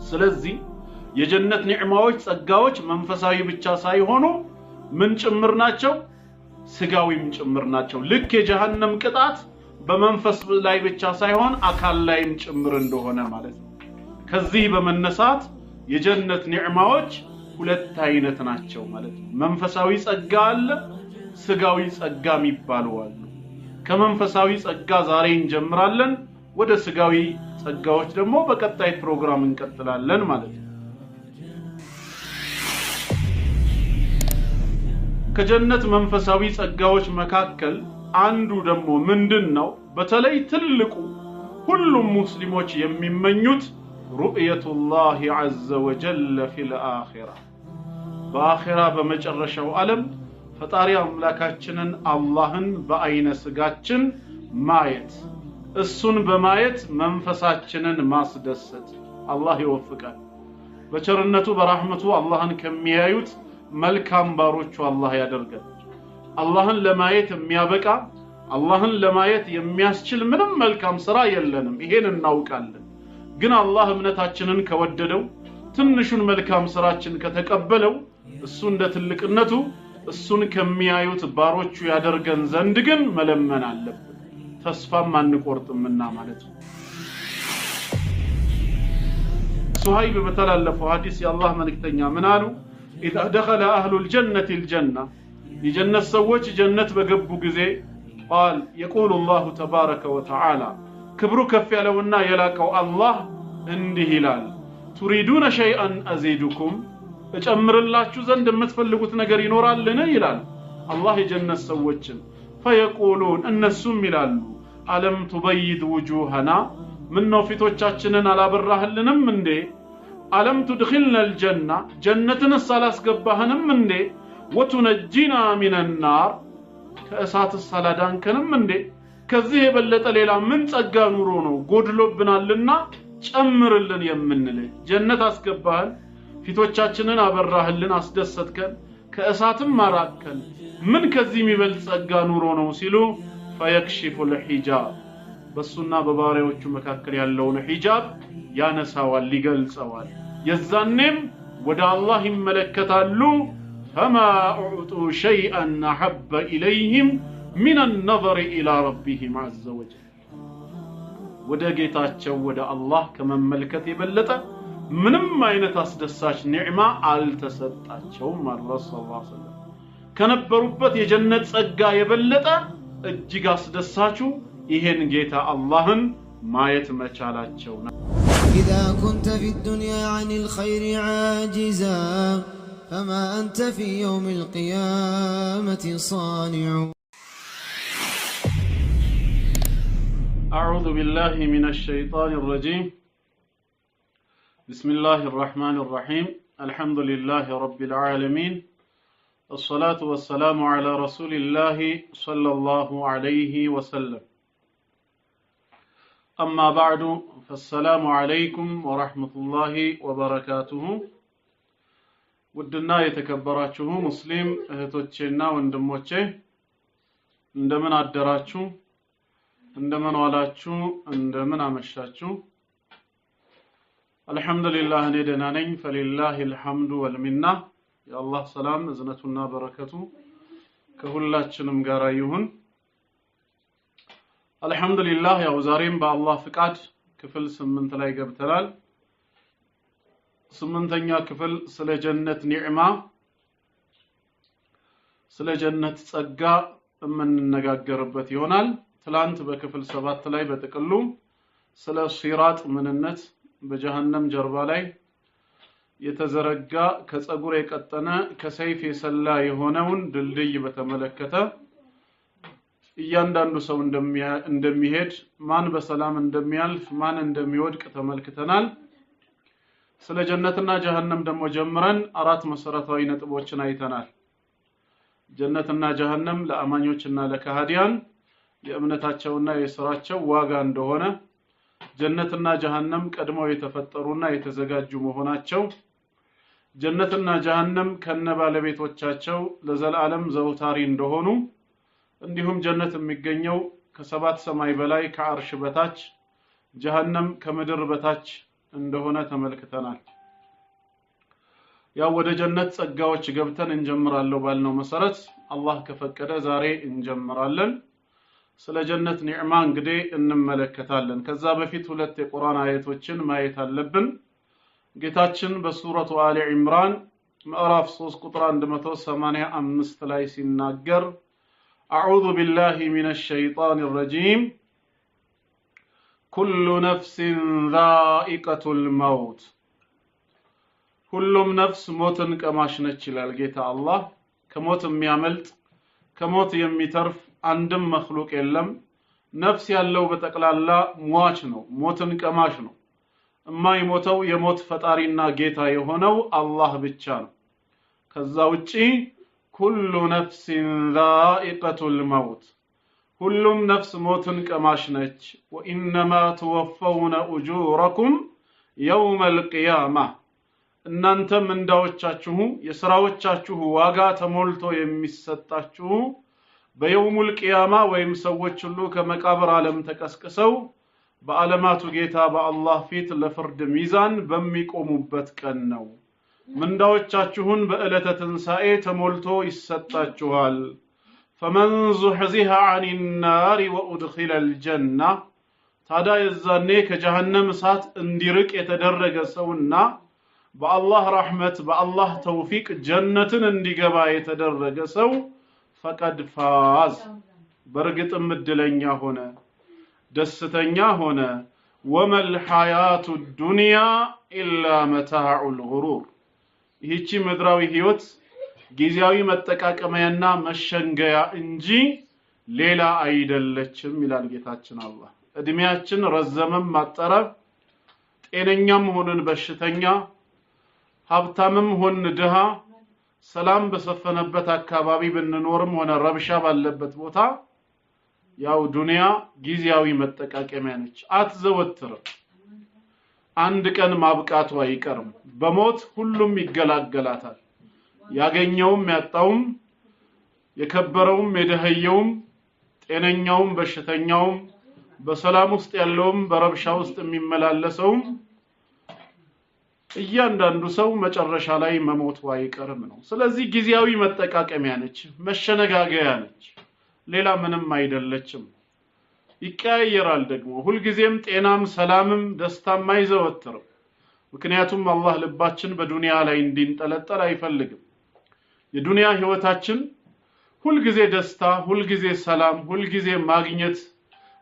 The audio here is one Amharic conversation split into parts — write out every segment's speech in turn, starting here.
ስለዚህ የጀነት ኒዕማዎች ጸጋዎች መንፈሳዊ ብቻ ሳይሆኑ ምን ጭምር ናቸው? ስጋዊም ጭምር ናቸው። ልክ የጀሃነም ቅጣት በመንፈስ ላይ ብቻ ሳይሆን አካል ላይም ጭምር እንደሆነ ማለት ነው። ከዚህ በመነሳት የጀነት ኒዕማዎች ሁለት አይነት ናቸው ማለት ነው። መንፈሳዊ ጸጋ አለ፣ ስጋዊ ጸጋ የሚባሉ አሉ። ከመንፈሳዊ ጸጋ ዛሬ እንጀምራለን፣ ወደ ስጋዊ ጸጋዎች ደግሞ በቀጣይ ፕሮግራም እንቀጥላለን ማለት ነው። ከጀነት መንፈሳዊ ጸጋዎች መካከል አንዱ ደግሞ ምንድነው? በተለይ ትልቁ ሁሉም ሙስሊሞች የሚመኙት ሩእየቱላህ ዐዘ ወጀል ፊል አኺራ፣ በአኺራ በመጨረሻው ዓለም ፈጣሪ አምላካችንን አላህን በአይነ ስጋችን ማየት፣ እሱን በማየት መንፈሳችንን ማስደሰት። አላህ ይወፍቃል። በቸርነቱ በራህመቱ አላህን ከሚያዩት መልካም ባሮቹ አላህ ያደርጋል። አላህን ለማየት የሚያበቃ አላህን ለማየት የሚያስችል ምንም መልካም ስራ የለንም፣ ይሄን እናውቃለን። ግን አላህ እምነታችንን ከወደደው ትንሹን መልካም ስራችን ከተቀበለው እሱ እንደ ትልቅነቱ እሱን ከሚያዩት ባሮቹ ያደርገን ዘንድ ግን መለመን አለብን። ተስፋም አንቆርጥምና ማለት ነው። ሱሀይብ በተላለፈው ሐዲስ የአላህ መልእክተኛ ምን አሉ? إذا دخل أهل الجنة الجنة የጀነት ሰዎች ጀነት በገቡ ጊዜ قال يقول الله تبارك وتعالى ክብሩ ከፍ ያለውና የላቀው አላህ እንዲህ ይላል تريدون شيئا أزيدكم እጨምርላችሁ ዘንድ የምትፈልጉት ነገር ይኖራልን ይላል አላህ የጀነት ሰዎችን فيقولون እነሱም ይላሉ ألم تبيض وجوهنا ምነው ፊቶቻችንን አላበራህልንም እንዴ ألم تدخلنا الجنة جنتنا الصلاة قبهنم من دي وتنجينا من النار كأسات الصلاة كنم من دي كذيه بلت ليلا من تقى نورونو قدلو بنا لنا تأمر لن يمن لي جنة أسقبهن في توجهاتنا أبراه لنا أسدستكن كأسات مراكن من كذيمي بلت تقى نورونو سيلو فيكشف الحجاب በሱና በባሪያዎቹ መካከል ያለውን ሒጃብ ያነሳዋል ሊገልጸዋል የዛኔም ወደ አላህ ይመለከታሉ فما أعطوا شيئا أحب إليهم من النظر إلى ربهم عز وجل ወደ ጌታቸው ወደ አላህ ከመመልከት የበለጠ ምንም አይነት አስደሳች ኒዕማ አልተሰጣቸውም አላህ ሰለላሁ ዐለይሂ ወሰለም ከነበሩበት የጀነት ጸጋ የበለጠ እጅግ አስደሳቹ ይሄን ጌታ አላህን ማየት መቻላቸው ነው إذا كنت في الدنيا عن الخير عاجزا فما أنت في يوم القيامة صانع أعوذ بالله من الشيطان الرجيم بسم الله الرحمن الرحيم الحمد لله رب العالمين الصلاة والسلام على رسول الله صلى الله عليه وسلم أما بعد فالسلام عليكم ورحمة الله وبركاته ودنا يتكبراته مسلم اهتوچنا وندموچه እንደምን አደራችሁ እንደምን ዋላችሁ እንደምን አመሻችሁ አልহামዱሊላህ እኔ ደህና ነኝ فلله الحمد والمنه የአላህ ሰላም እዝነቱና በረከቱ ከሁላችንም ጋር ይሁን አልহামዱሊላህ ያው ዛሬም በአላህ ፍቃድ ክፍል 8 ላይ ገብተናል 8ኛ ክፍል ስለ ጀነት ኒዕማ ስለ ጀነት ጸጋ የምንነጋገርበት ይሆናል ትላንት በክፍል 7 ላይ በጥቅሉ ስለ ሲራጥ ምንነት በጀሃነም ጀርባ ላይ የተዘረጋ ከጸጉር የቀጠነ ከሰይፍ የሰላ የሆነውን ድልድይ በተመለከተ እያንዳንዱ ሰው እንደሚሄድ ማን በሰላም እንደሚያልፍ ማን እንደሚወድቅ ተመልክተናል ስለ ጀነትና ጀሃነም ደግሞ ጀምረን አራት መሰረታዊ ነጥቦችን አይተናል ጀነትና ጀሃነም ለአማኞችና ለካህዲያን የእምነታቸውና የሥራቸው ዋጋ እንደሆነ ጀነትና ጀሃነም ቀድመው የተፈጠሩና የተዘጋጁ መሆናቸው ጀነትና ጀሃነም ከነባለቤቶቻቸው ለዘላለም ዘውታሪ እንደሆኑ እንዲሁም ጀነት የሚገኘው ከሰባት ሰማይ በላይ ከአርሽ በታች ጀሃነም ከምድር በታች እንደሆነ ተመልክተናል። ያው ወደ ጀነት ጸጋዎች ገብተን እንጀምራለን ባልነው መሰረት አላህ ከፈቀደ ዛሬ እንጀምራለን። ስለ ጀነት ኒዕማ እንግዲህ እንመለከታለን። ከዛ በፊት ሁለት የቁርአን አያቶችን ማየት አለብን። ጌታችን በሱረቱ አሊ ኢምራን ምዕራፍ 3 ቁጥር 185 ላይ ሲናገር አዑዙ ቢላሂ ሚነሽ ሸይጣኒር ረጂም ኩሉ ነፍሲን ዛኢቀቱል መውት ሁሉም ነፍስ ሞትን ቀማሽ ነች ይላል ጌታ አላህ። ከሞት የሚያመልጥ ከሞት የሚተርፍ አንድም መክሉቅ የለም። ነፍስ ያለው በጠቅላላ ሟች ነው፣ ሞትን ቀማሽ ነው። የማይሞተው የሞት ፈጣሪና ጌታ የሆነው አላህ ብቻ ነው። ከዛ ውጪ ኩሉ ነፍሲን ዛኢቀቱል መውት ሁሉም ነፍስ ሞትን ቀማሽ ነች። ወኢነማ ትወፈውነ ኡጁረኩም የውመል ቂያማ እናንተም እንዳዎቻችሁ የሥራዎቻችሁ ዋጋ ተሞልቶ የሚሰጣችሁ በየውሙል ቂያማ ወይም ሰዎች ሁሉ ከመቃብር ዓለም ተቀስቅሰው በዓለማቱ ጌታ በአላህ ፊት ለፍርድ ሚዛን በሚቆሙበት ቀን ነው። ምንዳዎቻችሁን በዕለተ ትንሣኤ ተሞልቶ ይሰጣችኋል። ፈመን ዙሕዚሃ ዐኒን ናሪ ወኡድኺለል ጀና ታዲያ የዛኔ ከጀሃነም እሳት እንዲርቅ የተደረገ ሰውና በአላህ ረሕመት በአላህ ተውፊቅ ጀነትን እንዲገባ የተደረገ ሰው ፈቀድ ፋዝ በርግጥም እድለኛ ሆነ፣ ደስተኛ ሆነ። ወመል ሐያቱ ዱንያ ኢላ መታዑል ጉሩር ይህቺ ምድራዊ ህይወት ጊዜያዊ መጠቃቀሚያና መሸንገያ እንጂ ሌላ አይደለችም ይላል ጌታችን አላህ። እድሜያችን ረዘመም አጠረ፣ ጤነኛም ሆነን በሽተኛ፣ ሀብታምም ሆን ድሃ፣ ሰላም በሰፈነበት አካባቢ ብንኖርም ሆነ ረብሻ ባለበት ቦታ ያው ዱንያ ጊዜያዊ መጠቃቀሚያ ነች፣ አትዘወትርም። አንድ ቀን ማብቃቱ አይቀርም። በሞት ሁሉም ይገላገላታል። ያገኘውም ያጣውም፣ የከበረውም የደህየውም፣ ጤነኛውም በሽተኛውም፣ በሰላም ውስጥ ያለውም በረብሻ ውስጥ የሚመላለሰውም እያንዳንዱ ሰው መጨረሻ ላይ መሞቱ አይቀርም ነው። ስለዚህ ጊዜያዊ መጠቃቀሚያ ነች፣ መሸነጋገያ ነች፣ ሌላ ምንም አይደለችም። ይቀያየራል ደግሞ ሁልጊዜም ጤናም ሰላምም ደስታም አይዘወትርም። ምክንያቱም አላህ ልባችን በዱንያ ላይ እንዲንጠለጠል አይፈልግም። የዱንያ ህይወታችን ሁልጊዜ ደስታ፣ ሁልጊዜ ሰላም፣ ሁልጊዜ ማግኘት፣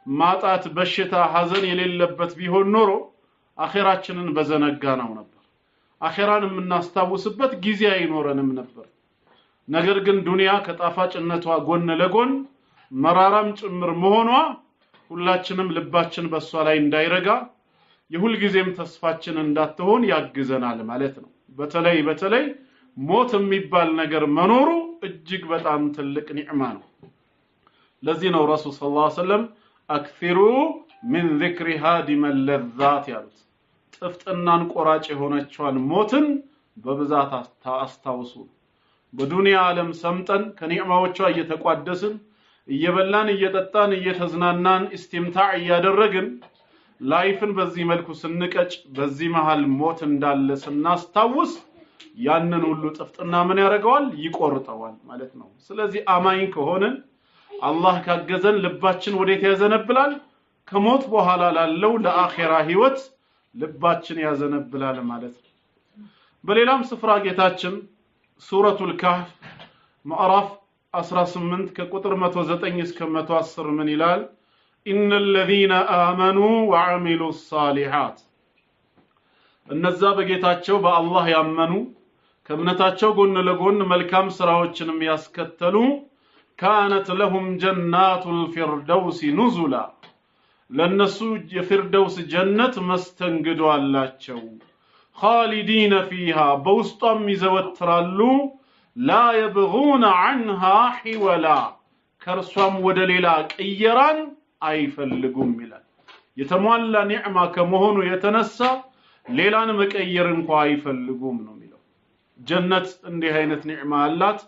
ማጣት፣ በሽታ፣ ሐዘን የሌለበት ቢሆን ኖሮ አኺራችንን በዘነጋ ነው ነበር። አኺራን የምናስታውስበት ጊዜ አይኖረንም ነበር። ነገር ግን ዱንያ ከጣፋጭነቷ ጎን ለጎን መራራም ጭምር መሆኗ ሁላችንም ልባችን በሷ ላይ እንዳይረጋ የሁልጊዜም ተስፋችን እንዳትሆን ያግዘናል ማለት ነው። በተለይ ሞት የሚባል ነገር መኖሩ እጅግ በጣም ትልቅ ኒዕማ ነው። ለዚህ ነው ረሱል ሰለላሁ ዐለይሂ ወሰለም አክሲሩ ሚን ዚክሪ ሃዲመ ለዛት ያሉት። ጥፍጥናን ቆራጭ የሆነችዋን ሞትን በብዛት አስታውሱ። በዱንያ ዓለም ሰምጠን ከኒዕማዎቿ እየተቋደስን እየበላን እየጠጣን እየተዝናናን ኢስቲምታዕ እያደረግን ላይፍን በዚህ መልኩ ስንቀጭ በዚህ መሃል ሞት እንዳለ ስናስታውስ ያንን ሁሉ ጥፍጥና ምን ያደርገዋል? ይቆርጠዋል ማለት ነው። ስለዚህ አማኝ ከሆነን አላህ ካገዘን ልባችን ወዴት ያዘነብላል? ከሞት በኋላ ላለው ለአኺራ ህይወት ልባችን ያዘነብላል ማለት ነው። በሌላም ስፍራ ጌታችን ሱረቱል ካህፍ ምዕራፍ 18 ከቁጥር 109 እስከ 110 ምን ይላል? ኢነል ለዚነ አመኑ ወዐሚሉ ሷሊሓት እነዛ በጌታቸው በአላህ ያመኑ ከእምነታቸው ጎን ለጎን መልካም ስራዎችንም ያስከተሉ ካነት ለሁም ጀናቱል ፊርደውስ ኑዙላ ለነሱ የፊርደውስ ጀነት መስተንግዶ አላቸው። ኻሊዲነ ፊሃ በውስጧም ይዘወትራሉ። ላ የብጉነ ዐንሃ ሒወላ ከእርሷም ወደ ሌላ ቅየራን አይፈልጉም ይላል። የተሟላ ኒዕማ ከመሆኑ የተነሳ ሌላን መቀየር እንኳ አይፈልጉም ነው የሚለው። ጀነት እንዲህ አይነት ኒዕማ አላት።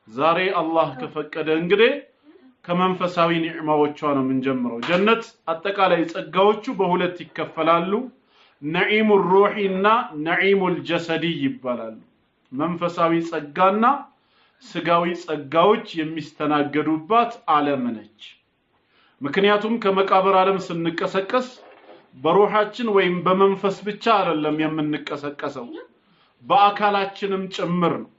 ዛሬ አላህ ከፈቀደ እንግዲህ ከመንፈሳዊ ኒዕማዎቿ ነው የምንጀምረው። ጀነት አጠቃላይ ጸጋዎቹ በሁለት ይከፈላሉ። ነዒሙ ሩሂና ነዒሙል ጀሰዲ ይባላሉ። መንፈሳዊ ጸጋና ስጋዊ ጸጋዎች የሚስተናገዱባት ዓለም ነች። ምክንያቱም ከመቃብር ዓለም ስንቀሰቀስ በሩሃችን ወይም በመንፈስ ብቻ አይደለም የምንቀሰቀሰው፣ በአካላችንም ጭምር ነው።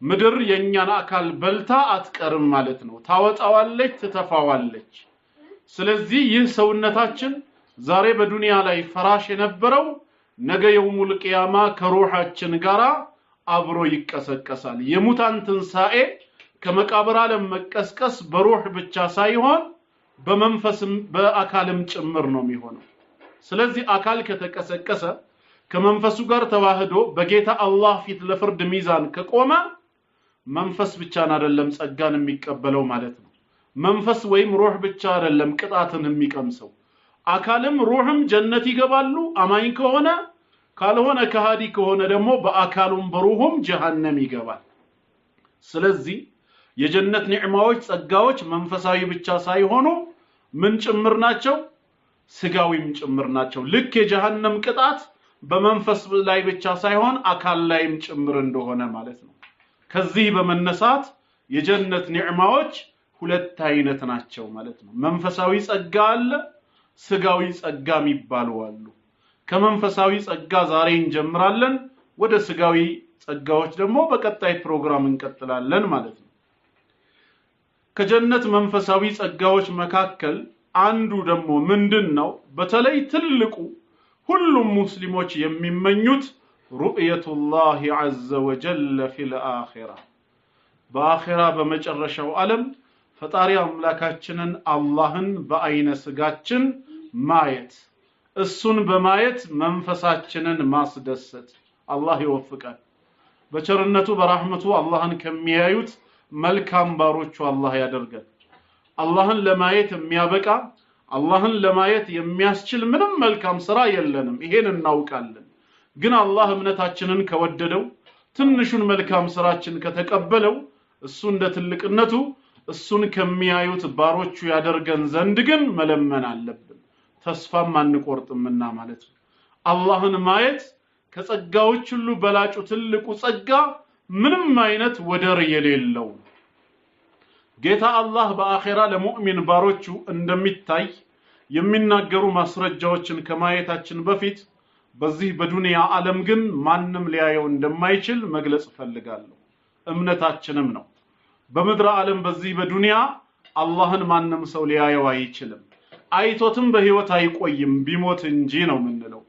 ምድር የኛን አካል በልታ አትቀርም ማለት ነው። ታወጣዋለች፣ ትተፋዋለች። ስለዚህ ይህ ሰውነታችን ዛሬ በዱንያ ላይ ፈራሽ የነበረው ነገ የውሙል ቂያማ ከሩሃችን ጋራ አብሮ ይቀሰቀሳል። የሙታን ትንሳኤ ከመቃብር ዓለም መቀስቀስ በሩህ ብቻ ሳይሆን በመንፈስም በአካልም ጭምር ነው የሚሆነው። ስለዚህ አካል ከተቀሰቀሰ ከመንፈሱ ጋር ተዋህዶ በጌታ አላህ ፊት ለፍርድ ሚዛን ከቆመ መንፈስ ብቻን አይደለም ጸጋን የሚቀበለው ማለት ነው። መንፈስ ወይም ሩህ ብቻ አይደለም ቅጣትን የሚቀምሰው፣ አካልም ሩህም ጀነት ይገባሉ አማኝ ከሆነ። ካልሆነ ከሃዲ ከሆነ ደግሞ በአካሉም በሩሁም ጀሃነም ይገባል። ስለዚህ የጀነት ኒዕማዎች ጸጋዎች መንፈሳዊ ብቻ ሳይሆኑ ምን ጭምር ናቸው? ስጋዊም ጭምር ናቸው። ልክ የጀሃነም ቅጣት በመንፈስ ላይ ብቻ ሳይሆን አካል ላይም ጭምር እንደሆነ ማለት ነው። ከዚህ በመነሳት የጀነት ኒዕማዎች ሁለት አይነት ናቸው ማለት ነው። መንፈሳዊ ጸጋ አለ፣ ስጋዊ ጸጋ የሚባሉ አሉ። ከመንፈሳዊ ጸጋ ዛሬ እንጀምራለን፣ ወደ ስጋዊ ጸጋዎች ደግሞ በቀጣይ ፕሮግራም እንቀጥላለን ማለት ነው። ከጀነት መንፈሳዊ ጸጋዎች መካከል አንዱ ደግሞ ምንድነው? በተለይ ትልቁ ሁሉም ሙስሊሞች የሚመኙት ሩእየቱላህ ዐዘ ወጀል ፊል አኺራ፣ በአኺራ በመጨረሻው ዓለም ፈጣሪ አምላካችንን አላህን በአይነ ስጋችን ማየት፣ እሱን በማየት መንፈሳችንን ማስደሰት። አላህ ይወፍቀን። በቸርነቱ በራህመቱ አላህን ከሚያዩት መልካም ባሮቹ አላህ ያደርገን። አላህን ለማየት የሚያበቃ አላህን ለማየት የሚያስችል ምንም መልካም ስራ የለንም፣ ይሄን እናውቃለን። ግን አላህ እምነታችንን ከወደደው ትንሹን መልካም ስራችን ከተቀበለው እሱ እንደ ትልቅነቱ እሱን ከሚያዩት ባሮቹ ያደርገን ዘንድ ግን መለመን አለብን። ተስፋም አንቆርጥምና ማለት ነው። አላህን ማየት ከጸጋዎች ሁሉ በላጩ ትልቁ ጸጋ ምንም አይነት ወደር የሌለው። ጌታ አላህ በአኺራ ለሙእሚን ባሮቹ እንደሚታይ የሚናገሩ ማስረጃዎችን ከማየታችን በፊት በዚህ በዱንያ ዓለም ግን ማንም ሊያየው እንደማይችል መግለጽ ፈልጋለሁ። እምነታችንም ነው። በምድር ዓለም በዚህ በዱንያ አላህን ማንም ሰው ሊያየው አይችልም። አይቶትም በህይወት አይቆይም ቢሞት እንጂ ነው የምንለው።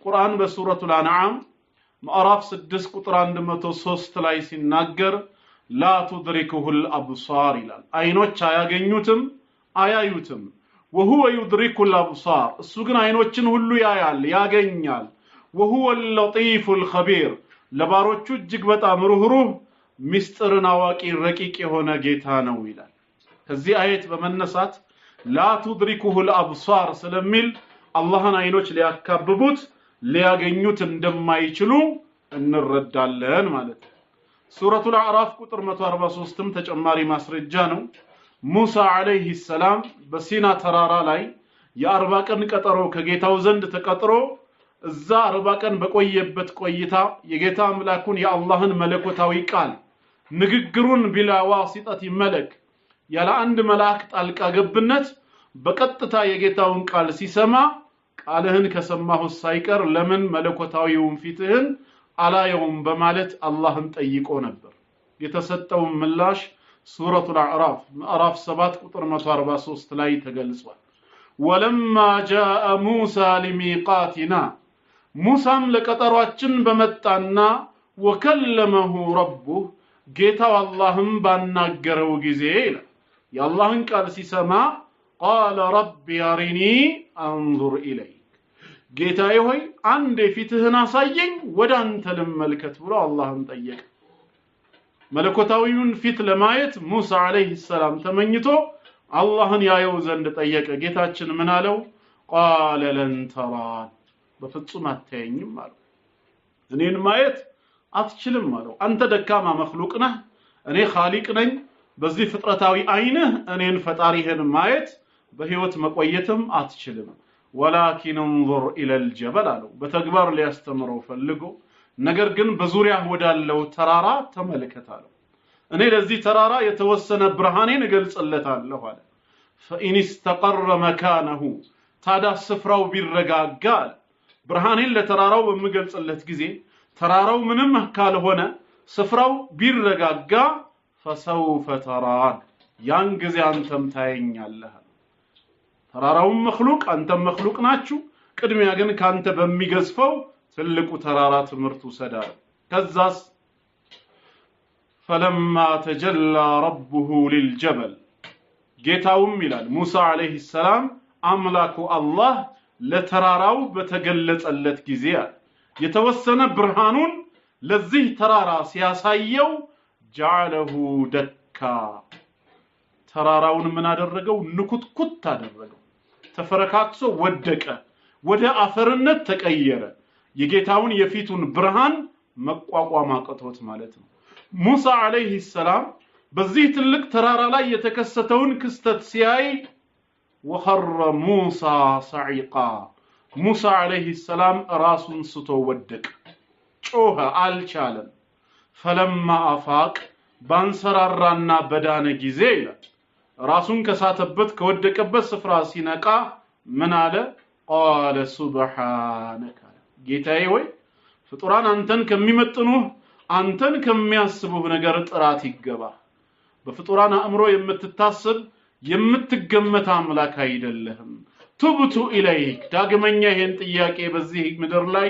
ቁርአን በሱረቱል አንዓም ምዕራፍ 6 ቁጥር 103 ላይ ሲናገር ላ ቱድሪኩሁል አብሳር ይላል። አይኖች አያገኙትም አያዩትም። ወሁወ ዩድሪኩል አብሳር፣ እሱ ግን አይኖችን ሁሉ ያያል ያገኛል። ወሁወል ለጢፉል ኸቢር፣ ለባሮቹ እጅግ በጣም ሩህሩህ ሚስጥርን አዋቂ ረቂቅ የሆነ ጌታ ነው ይላል። ከዚህ አየት በመነሳት ላ ቱድሪኩሁል አብሳር ስለሚል አላህን አይኖች ሊያካብቡት ሊያገኙት እንደማይችሉ እንረዳለን ማለት ነው። ሱረቱል አዕራፍ ቁጥር 143ም ተጨማሪ ማስረጃ ነው። ሙሳ አለይሂ ሰላም በሲና ተራራ ላይ የ40 ቀን ቀጠሮ ከጌታው ዘንድ ተቀጥሮ እዛ 40 ቀን በቆየበት ቆይታ የጌታ አምላኩን የአላህን መለኮታዊ ቃል ንግግሩን ቢላ ዋሲጠት መለክ ያለ አንድ መልአክ ጣልቃ ገብነት በቀጥታ የጌታውን ቃል ሲሰማ ቃልህን ከሰማሁ ሳይቀር ለምን መለኮታዊውን ፊትህን አላየውም በማለት አላህን ጠይቆ ነበር። የተሰጠው ምላሽ ሱረቱል አዕራፍ ምዕራፍ 7 ቁጥር 143 ላይ ተገልጿል። ወለማ ጃአ ሙሳ ሊሚቃቲና፣ ሙሳም ለቀጠሯችን በመጣና ወከለመሁ ረቡህ፣ ጌታው አላህም ባናገረው ጊዜ ይላል የአላህን ቃል ሲሰማ ቃለ ረቢ አሪኒ አንዙር ኢለይክ፣ ጌታዬ ሆይ አንድ ፊትህን አሳየኝ ወደ አንተ ልመልከት ብሎ አላህን ጠየቀ። መለኮታዊውን ፊት ለማየት ሙሳ አለይሂ ሰላም ተመኝቶ አላህን ያየው ዘንድ ጠየቀ። ጌታችን ምን አለው? ቃለ ለን ተራን፣ በፍጹም አታየኝም አለው። እኔን ማየት አትችልም አለው። አንተ ደካማ መክሉቅ ነህ፣ እኔ ኻሊቅ ነኝ። በዚህ ፍጥረታዊ አይንህ እኔን ፈጣሪህን ማየት በህይወት መቆየትም አትችልም። ወላኪን انظر الى الجبل አለው በተግባር ሊያስተምረው ፈልጎ ነገር ግን በዙሪያው ወዳለው ተራራ ተመልከታለው እኔ ለዚህ ተራራ የተወሰነ ብርሃኔን እገልጽለታለሁ አለ فإن استقر مكانه ታዳ ስፍራው ቢረጋጋ ብርሃኔን ለተራራው በመገልጽለት ጊዜ ተራራው ምንም ካልሆነ ስፍራው ቢረጋጋ فسوف ترى ያን ጊዜ አንተም ታየኛለህ ተራራው መخلوق አንተም መخلوق ናችሁ ቅድሚያ ግን ካንተ በሚገዝፈው ትልቁ ተራራ ትምርቱ ሰዳር ከዛስ فلما تجلى ربه للجبل ጌታውም ይላል ሙሳ አለይሂ ሰላም አምላኩ አላህ ለተራራው በተገለጸለት ጊዜ የተወሰነ ብርሃኑን ለዚህ ተራራ ሲያሳየው جعله دكا ተራራውን ምን አደረገው ንኩትኩት አደረገው ተፈረካክሶ ወደቀ ወደ አፈርነት ተቀየረ የጌታውን የፊቱን ብርሃን መቋቋም አቅቶት ማለት ነው ሙሳ አለይሂ ሰላም በዚህ ትልቅ ተራራ ላይ የተከሰተውን ክስተት ሲያይ وخر موسى صعقا ሙሳ አለይሂ ሰላም ራሱን ስቶ ወደቀ ጮኸ አልቻለም فلما افاق ባንሰራራና በዳነ ጊዜ ይላል ራሱን ከሳተበት ከወደቀበት ስፍራ ሲነቃ ምን አለ قال سبحانك ጌታዬ ወይ ፍጡራን አንተን ከሚመጥኑ አንተን ከሚያስቡህ ነገር ጥራት ይገባ በፍጡራን አእምሮ የምትታሰብ የምትገመት አምላክ አይደለህም ቱብቱ ኢለይክ ዳግመኛ ይሄን ጥያቄ በዚህ ምድር ላይ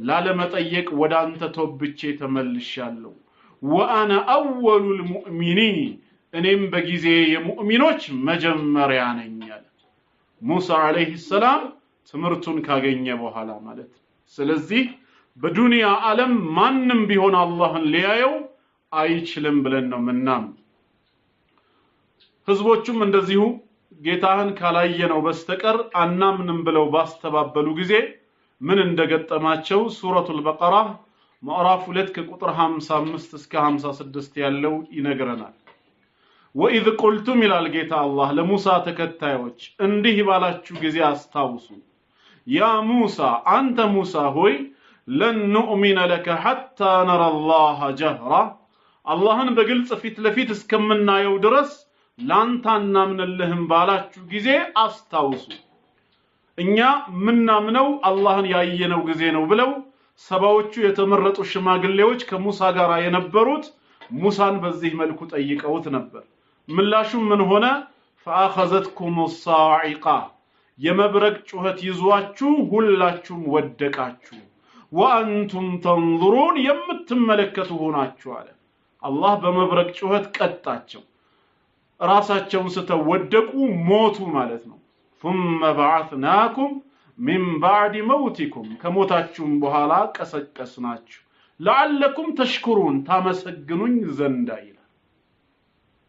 ላለመጠየቅ ወደ አንተ ተወብቼ ተመልሻለሁ وانا اول المؤمنين እኔም በጊዜ የሙእሚኖች መጀመሪያ ነኝ አለ ሙሳ አለይሂ ሰላም ትምርቱን ካገኘ በኋላ ማለት ስለዚህ በዱንያ ዓለም ማንንም ቢሆን አላህን ሊያየው አይችልም ብለን ነው ምናም ህዝቦቹም እንደዚሁ ጌታህን ካላየነው በስተቀር አናምንም ብለው ባስተባበሉ ጊዜ ምን እንደገጠማቸው ሱረቱል በቀራ ምዕራፍ 2 ከቁጥር 55 እስከ 56 ያለው ይነግረናል وإذ قلتم إلى الجيت الله لموسى تكتايوች እንዲህ ባላችሁ ጊዜ አስታውሱ يا موسى أنت موسى هوي لن نؤمن لك حتى نرى الله جهرا اللهن بقلጽ ፊት ለፊት እስከምናየው ድረስ ላንተ እናምንልህም ባላችሁ ጊዜ አስታውሱ እኛ ምናምነው አላህን ያየነው ጊዜ ነው ብለው ሰባዎቹ የተመረጡ ሽማግሌዎች ከሙሳ ጋር የነበሩት ሙሳን በዚህ መልኩ ጠይቀውት ነበር ምላሹም ምን ሆነ فاخذتكم الصاعقه የመብረቅ ጩኸት ይዟችሁ ሁላችሁም ወደቃችሁ وانتم تنظرون የምትመለከቱ ሆናችሁ አለ አላህ በመብረቅ ጩኸት ቀጣቸው ራሳቸውን ስተወደቁ ሞቱ ማለት ነው ثم بعثناكم من بعد موتكم ከሞታችሁም በኋላ ቀሰቀስናችሁ لعلكم تشكرون ታመሰግኑኝ ዘንድ ይላል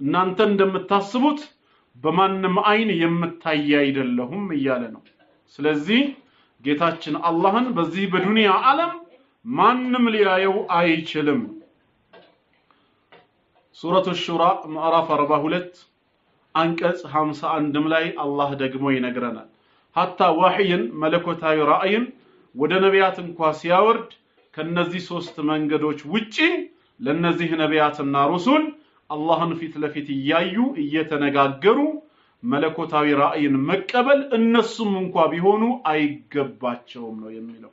እናንተ እንደምታስቡት በማንም አይን የምታይ አይደለሁም እያለ ነው ስለዚህ ጌታችን አላህን በዚህ በዱንያ ዓለም ማንም ሊያየው አይችልም ሱረቱ ሹራ ምዕራፍ 42 አንቀጽ 51 ላይ አላህ ደግሞ ይነግረናል hatta ወህይን መለኮታዊ ራእይን ወደ ነቢያት እንኳን ሲያወርድ ከነዚህ ሶስት መንገዶች ውጪ ለነዚህ ነቢያትና ሩሱል አላህን ፊት ለፊት ያዩ እየተነጋገሩ መለኮታዊ ራእይን መቀበል እነሱም እንኳን ቢሆኑ አይገባቸውም ነው የሚለው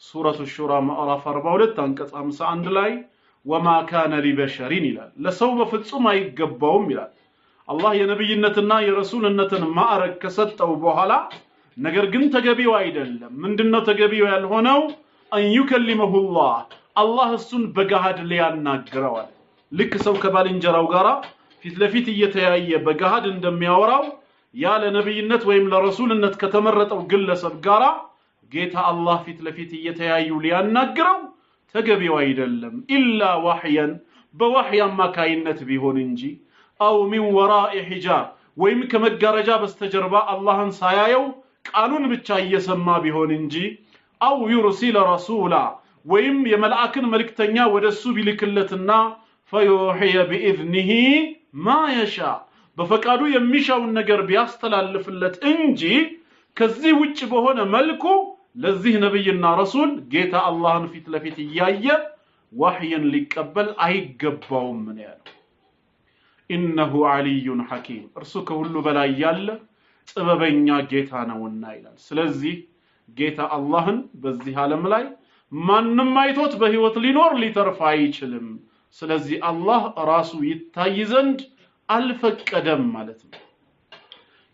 ሱረቱ ሹራ ምዕራፍ 42 አንቀጽ 51 ላይ وما كان لبشر ይላል ለሰው በፍጹም አይገባውም ይላል አላህ የነብይነትና የረሱልነትን ማዕረግ ከሰጠው በኋላ ነገር ግን ተገቢው አይደለም ምንድነው ተገቢው ያልሆነው ان يكلمه الله አላህ እሱን በጋሃድ ሊያናግረው ልክ ሰው ከባልንጀራው ጋራ ፊት ለፊት እየተያየ በጋሃድ እንደሚያወራው ያለ ነብይነት ወይም ለረሱልነት ከተመረጠው ግለሰብ ጋራ ጌታ አላህ ፊት ለፊት እየተያዩ ሊያናግረው ተገቢው አይደለም ኢላ ወህያን በወህይ አማካይነት ቢሆን እንጂ አው ሚን ወራኢ ሒጃብ ወይም ከመጋረጃ በስተጀርባ አላህን ሳያየው ቃሉን ብቻ እየሰማ ቢሆን እንጂ አው ይርሲል ረሱላ ወይም የመላእክን መልእክተኛ ወደሱ ቢልክለትና فيوحي باذنه ما يشاء በፈቃዱ የሚሻውን ነገር ቢያስተላልፍለት እንጂ ከዚህ ውጭ በሆነ መልኩ ለዚህ ነብይና ረሱል ጌታ አላህን ፊት ለፊት ያያየ ወህይን ሊቀበል አይገባውም ነው ያለው ኢነሁ አሊዩን ሐኪም እርሱ ከሁሉ በላይ ያለ ጥበበኛ ጌታ ነውና ይላል ስለዚህ ጌታ አላህን በዚህ ዓለም ላይ ማንንም አይቶት በህይወት ሊኖር ሊተርፍ አይችልም ስለዚህ አላህ ራሱ ይታይ ዘንድ አልፈቀደም ማለት ነው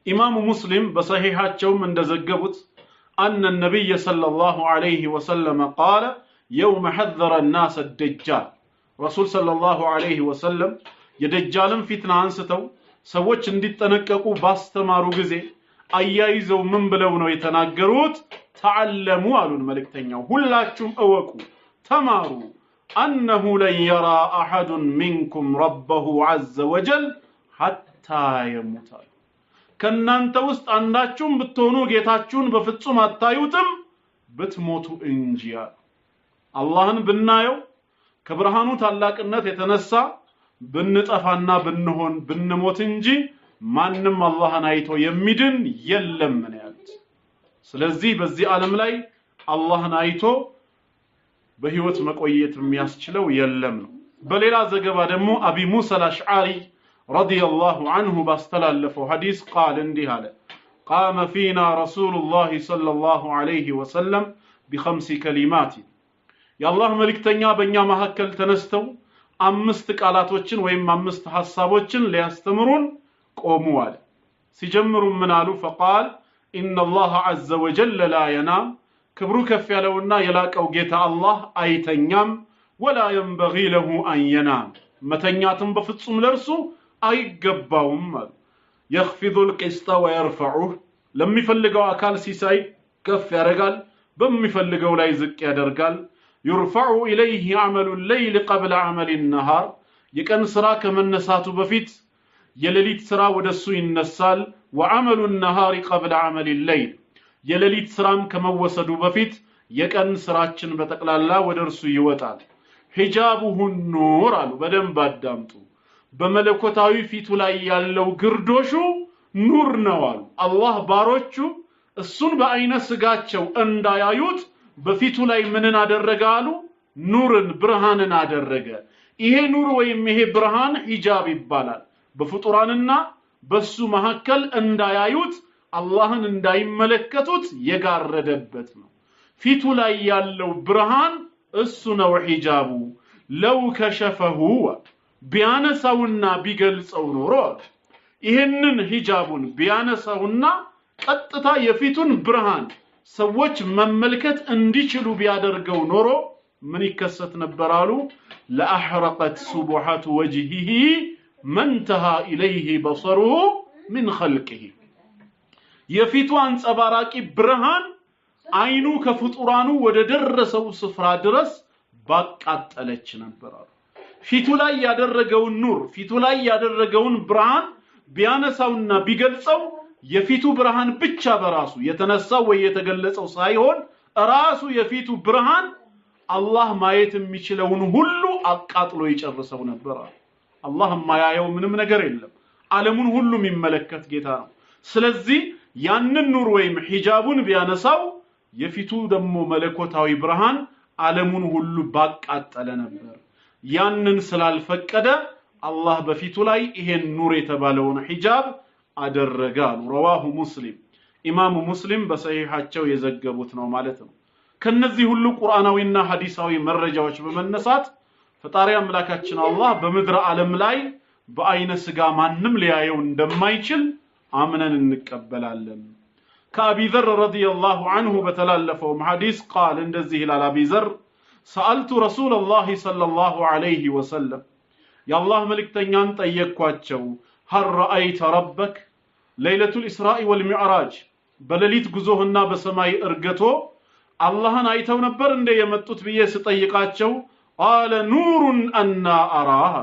ኢማሙ ሙስሊም በሰሂሃቸውም እንደዘገቡት أن النبي صلى الله عليه وسلم قال يوم حذر الناس الدجال رسول صلى الله عليه وسلم يدجالن فتنة አንስተው ሰዎች እንዲጠነቀቁ ባስተማሩ ጊዜ አያይዘው ምን ብለው ነው የተናገሩት ተዓለሙ አሉን መልእክተኛው ሁላችሁም እወቁ ተማሩ أنه لن يرى أحد منكم ربه عز وجل حتى يموت ከናንተ ውስጥ አንዳችሁም ብትሆኑ ጌታችሁን በፍጹም አታዩትም ብትሞቱ እንጂ አላህን ብናየው ከብርሃኑ ታላቅነት የተነሳ ብንጠፋና ብንሆን ብንሞት እንጂ ማንንም አላህን አይቶ የሚድን የለም ነው ያሉት ስለዚህ በዚህ ዓለም ላይ አላህን አይቶ በህይወት መቆየት የሚያስችለው የለም ነው በሌላ ዘገባ ደግሞ አቢ ሙሳ አልአሽዓሪ رضي الله عنه باستلالفو حديث قال اندي هذا قام فينا رسول الله صلى الله عليه وسلم بخمس كلمات يا الله ملكتنيا بنيا مهكل تنستو አምስት ቃላቶችን ወይም አምስት ሐሳቦችን ሊያስተምሩን ቆመዋል ሲጀምሩ ምን አሉ فقال ان الله عز وجل لا ينام ክብሩ ከፍ ያለውና የላቀው ጌታ አላህ አይተኛም ولا ينبغي له ان ينام መተኛትም በፍጹም ለርሱ አይገባውም يخفض القسط ويرفعه ለሚፈልገው አካል ሲሳይ ከፍ ያደርጋል በሚፈልገው ላይ ዝቅ ያደርጋል يرفع إليه عمل الليل قبل عمل النهار يكن سرا كمنساتو بفيت يلليت سرا ودسو ينسال وعمل النهار قبل عمل الليل يلليت سرام كموسدو بفيت يكن سراچن بتقلالا ودرسو يوطال حجابه النور አሉ በደንብ አዳምጡ በመለኮታዊ ፊቱ ላይ ያለው ግርዶሹ ኑር ነው አሉ አላህ ባሮቹ እሱን በአይነ ስጋቸው እንዳያዩት በፊቱ ላይ ምንን አደረገ አሉ ኑርን ብርሃንን አደረገ ይሄ ኑር ወይም ይሄ ብርሃን ሂጃብ ይባላል በፍጡራንና በሱ መሐከል እንዳያዩት አላህን እንዳይመለከቱት የጋረደበት ነው ፊቱ ላይ ያለው ብርሃን እሱ ነው ሂጃቡ ለው ከሸፈሁ ቢያነሳውና ቢገልጸው ኖሮ ይሄንን ሂጃቡን ቢያነሳውና ቀጥታ የፊቱን ብርሃን ሰዎች መመልከት እንዲችሉ ቢያደርገው ኖሮ ምን ይከሰት ነበር አሉ ለአህረቀት ሱቡሃቱ ወጅሂሂ መንተሃ ኢለይሂ በصሩሁ من خلقه የፊቱ አንጸባራቂ ብርሃን አይኑ ከፍጡራኑ ወደ ደረሰው ስፍራ ድረስ ባቃጠለች ነበር አሉ ፊቱ ላይ ያደረገውን ኑር ፊቱ ላይ ያደረገውን ብርሃን ቢያነሳውና ቢገልጸው የፊቱ ብርሃን ብቻ በራሱ የተነሳው ወይ የተገለጸው ሳይሆን ራሱ የፊቱ ብርሃን አላህ ማየት የሚችለውን ሁሉ አቃጥሎ ይጨርሰው ነበር አላህ ማያየው ምንም ነገር የለም ዓለሙን ሁሉ የሚመለከት ጌታ ነው ስለዚህ ያንን ኑር ወይም ሂጃቡን ቢያነሳው የፊቱ ደግሞ መለኮታዊ ብርሃን ዓለሙን ሁሉ ባቃጠለ ነበር ያንን ስላልፈቀደ አላህ በፊቱ ላይ ይሄን ኑር የተባለውን ሂጃብ አደረገ رواه مسلم ኢማሙ ሙስሊም በሰሂሃቸው የዘገቡት ነው ማለት ነው ከነዚህ ሁሉ ቁርአናዊና ሐዲሳዊ መረጃዎች በመነሳት ፈጣሪ አምላካችን አላህ በመድረ ዓለም ላይ በአይነ ስጋ ማንንም ሊያየው እንደማይችል አምነን እንቀበላለን ከአቢ ዘር ረዲየላሁ ዐንሁ በተላለፈው ሐዲስ قال እንደዚህ ይላል አቢ ዘር سألت رسول الله صلى الله عليه وسلم يا الله ملكتኛን ጠየቅኳቸው هل رأيت ربك ليلة الإسراء والمعراج بلليت ጉዞህና በሰማይ እርገቶ አላህን አይተው ነበር እንደ የመጡት ብዬ ስጠይቃቸው قال نور أن أراه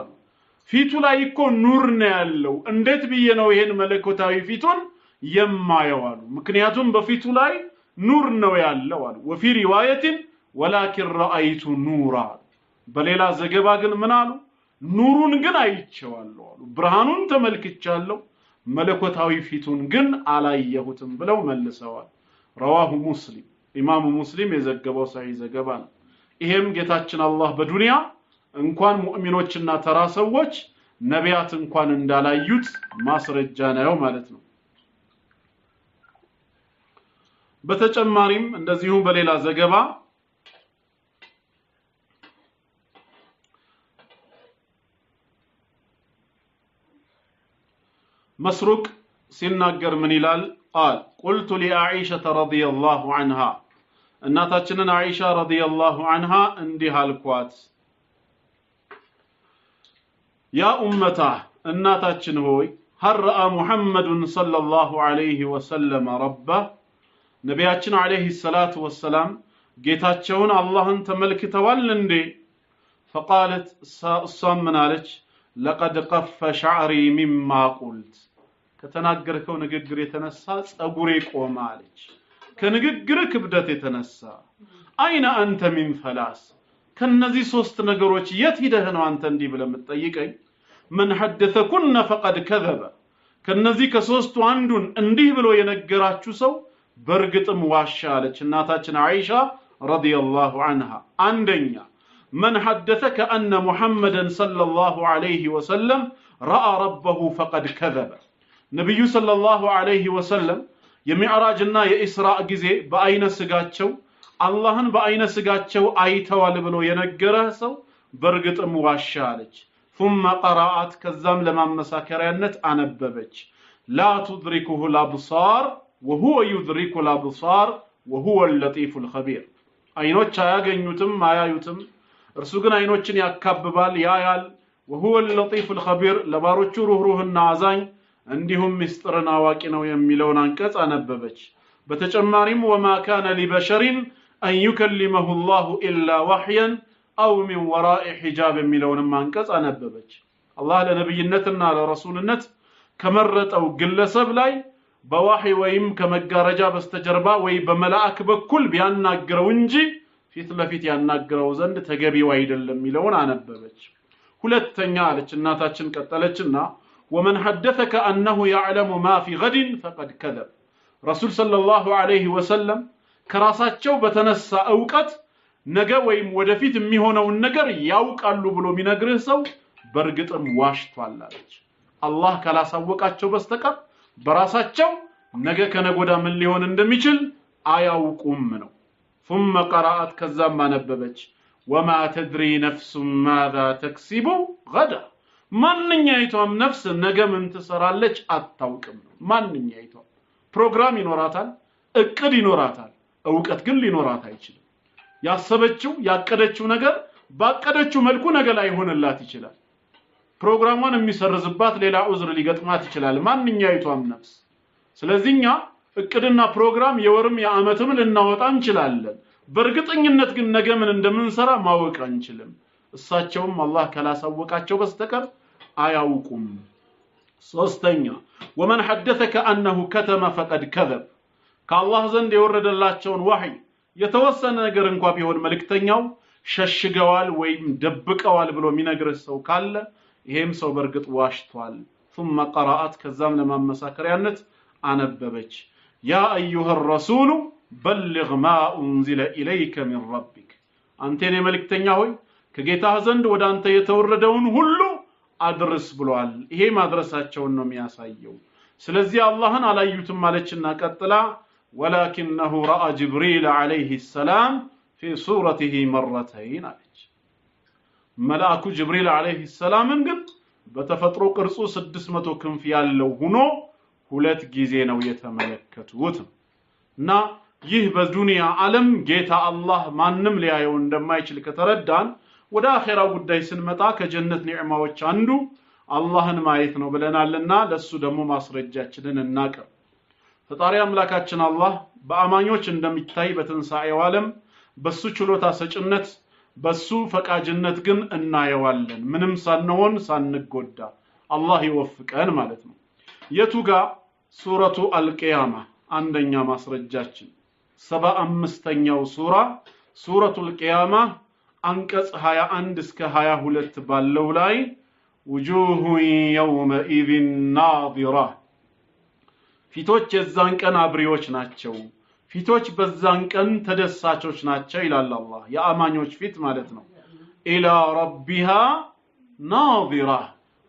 ፊቱ ላይ እኮ ኑር ነው ያለው እንዴት ብዬ ነው ይሄን መለኮታዊ ፊቱን የማየዋሉ ምክንያቱም በፊቱ ላይ ኑር ነው ያለው አሉ وفي روايه ولكن رأيت نورا በሌላ ዘገባ ግን ምን አሉ ኑሩን ግን አይቼዋለሁ አሉ ብርሃኑን ተመልክቻለሁ መለኮታዊ ፊቱን ግን አላየሁትም ብለው መልሰዋል። ረዋሁ ሙስሊም ኢማሙ ሙስሊም የዘገበው ሰሂህ ዘገባ ነው። ይሄም ጌታችን አላህ በዱንያ እንኳን ሙእሚኖችና ተራ ሰዎች ነቢያት እንኳን እንዳላዩት ማስረጃ ነው ማለት ነው። በተጨማሪም እንደዚሁ በሌላ ዘገባ مسروق ሲናገር ምን ይላል? قال قلت لعائشة رضي الله عنها እናታችንን አይሻ رضي الله عنها እንዲህ አልኳት يا أمتا እናታችን ሆይ هل رأى محمد صلى الله عليه وسلم ربه ነቢያችን عليه الصلاة والسلام ጌታቸውን አላህን ተመልክተዋል እንዴ? فقالت الصامن عليك لقد قف شعري مما قلت ከተናገርከው ንግግር የተነሳ ጸጉሬ ቆመ አለች። ከንግግር ክብደት የተነሳ አይና አንተ ሚን ፈላስ ከነዚህ ሶስት ነገሮች የት ሄደህ ነው አንተ እንዲህ ብለህ የምትጠይቀኝ? من حدثكن فقد كذب ከነዚህ ከሶስቱ አንዱን እንዲህ ብሎ የነገራችሁ ሰው በርግጥም ዋሻ አለች እናታችን አይሻ ረዲየላሁ ዐንሃ። አንደኛ من حدثك أن محمدا صلى الله عليه وسلم رأى ربه فقد كذب ነብዩ ሰለላሁ ዐለይሂ ወሰለም የሚዕራጅና የኢስራእ ጊዜ በአይነ ስጋቸው አላህን በአይነ ስጋቸው አይተዋል ብሎ የነገረህ ሰው በርግጥም ዋሻ አለች። ثم قرأت ከዛም ለማመሳከሪያነት አነበበች لا تدركه الأبصار وهو يدرك الأبصار وهو اللطيف الخبير አይኖች አያገኙትም አያዩትም እርሱ ግን አይኖችን ያካብባል ያያል وهو اللطيف الخبير ለባሮቹ ሩህሩህና አዛኝ እንዲሁም ምስጥርን አዋቂ ነው የሚለውን አንቀጽ አነበበች። በተጨማሪም وما كان لبشر أن يكلمه الله إلا وحيا أو من وراء حجاب የሚለውን አንቀጽ አነበበች። አላህ ለነብይነትና ለረሱልነት ከመረጠው ግለሰብ ላይ በዋህይ ወይም ከመጋረጃ በስተጀርባ ወይ በመላእክ በኩል ቢያናግረው እንጂ ፊት ለፊት ያናግረው ዘንድ ተገቢው አይደለም የሚለውን አነበበች። ሁለተኛ አለች እናታችን ቀጠለችና ومن حدثك أنه يعلم ما في غد فقد كذب رسول صلى الله عليه وسلم كراساتቸው በተነሳ ዕውቀት ነገ ወይም ወደፊት የሚሆነውን ነገር ያውቃሉ ብሎ የሚነግርህ ሰው በርግጥም ዋሽቷል አለች። አላህ ካላሳወቃቸው በስተቀር በራሳቸው ነገ ከነጎዳ ምን ሊሆን እንደሚችል አያውቁም ነው። ثم قرأت ከዛም አነበበች وما تدري نفس ماذا تكسب غدا ማንኛይቷም ነፍስ ነገ ምን ትሰራለች አታውቅም ነው። ማንኛይቷ ፕሮግራም ይኖራታል እቅድ ይኖራታል ዕውቀት ግን ሊኖራት አይችልም። ያሰበችው ያቀደችው ነገር ባቀደችው መልኩ ነገ ላይ ሆነላት ይችላል። ፕሮግራሟን የሚሰርዝባት ሌላ ዑዝር ሊገጥማት ይችላል ማንኛይቷም ነፍስ። ስለዚህኛ እቅድና ፕሮግራም የወርም የዓመትም ልናወጣ እንችላለን። በእርግጠኝነት ግን ነገ ምን እንደምንሰራ ማወቅ አንችልም። እሳቸውም አላህ ካላሳወቃቸው በስተቀር አያውቁም። ሶስተኛ ومن حدثك أنه كتم فقد كذب ከአላህ ዘንድ የወረደላቸውን ወህይ የተወሰነ ነገር እንኳን ቢሆን መልእክተኛው ሸሽገዋል ወይም ደብቀዋል ብሎ የሚነግር ሰው ካለ ይሄም ሰው በርግጥ ዋሽቷል። ثم قرأت ከዛም ለማመሳከሪያነት አነበበች يا أيها الرسول بلغ ما أنزل إليك من ربك አንተን የመልእክተኛ ሆይ ከጌታህ ዘንድ ወደ አንተ የተወረደውን ሁሉ አድርስ ብሏል። ይሄ ማድረሳቸውን ነው የሚያሳየው። ስለዚህ አላህን አላዩትም ማለችና ቀጥላ ولكنه رأى جبريل عليه السلام في صورته مرتين አለች። መልአኩ ጅብሪል عليه السلام ግን በተፈጥሮ ቅርጹ 600 ክንፍ ያለው ሆኖ ሁለት ጊዜ ነው የተመለከቱት እና ይህ በዱንያ ዓለም ጌታ አላህ ማንም ሊያየው እንደማይችል ከተረዳን ወደ አኺራ ጉዳይ ስንመጣ ከጀነት ኒዕማዎች አንዱ አላህን ማየት ነው ብለናልና ለሱ ደግሞ ማስረጃችንን እናቀር። ፈጣሪ አምላካችን አላህ በአማኞች እንደሚታይ በትንሳኤው ዓለም በሱ ችሎታ ሰጭነት በሱ ፈቃጅነት ግን እናየዋለን ምንም ሳንሆን ሳንጎዳ አላህ ይወፍቀን ማለት ነው። የቱጋ ሱረቱ አልቂያማ አንደኛ ማስረጃችን 75ኛው ሱራ ሱረቱል ቂያማ አንቀጽ 21 እስከ 22 ባለው ላይ وجوه يومئذ ناظرة ፊቶች የዛን ቀን አብሪዎች ናቸው ፊቶች በዛን ቀን ተደሳቾች ናቸው ይላል አላህ የአማኞች ፊት ማለት ነው ኢላ ረቢሃ ናዚራ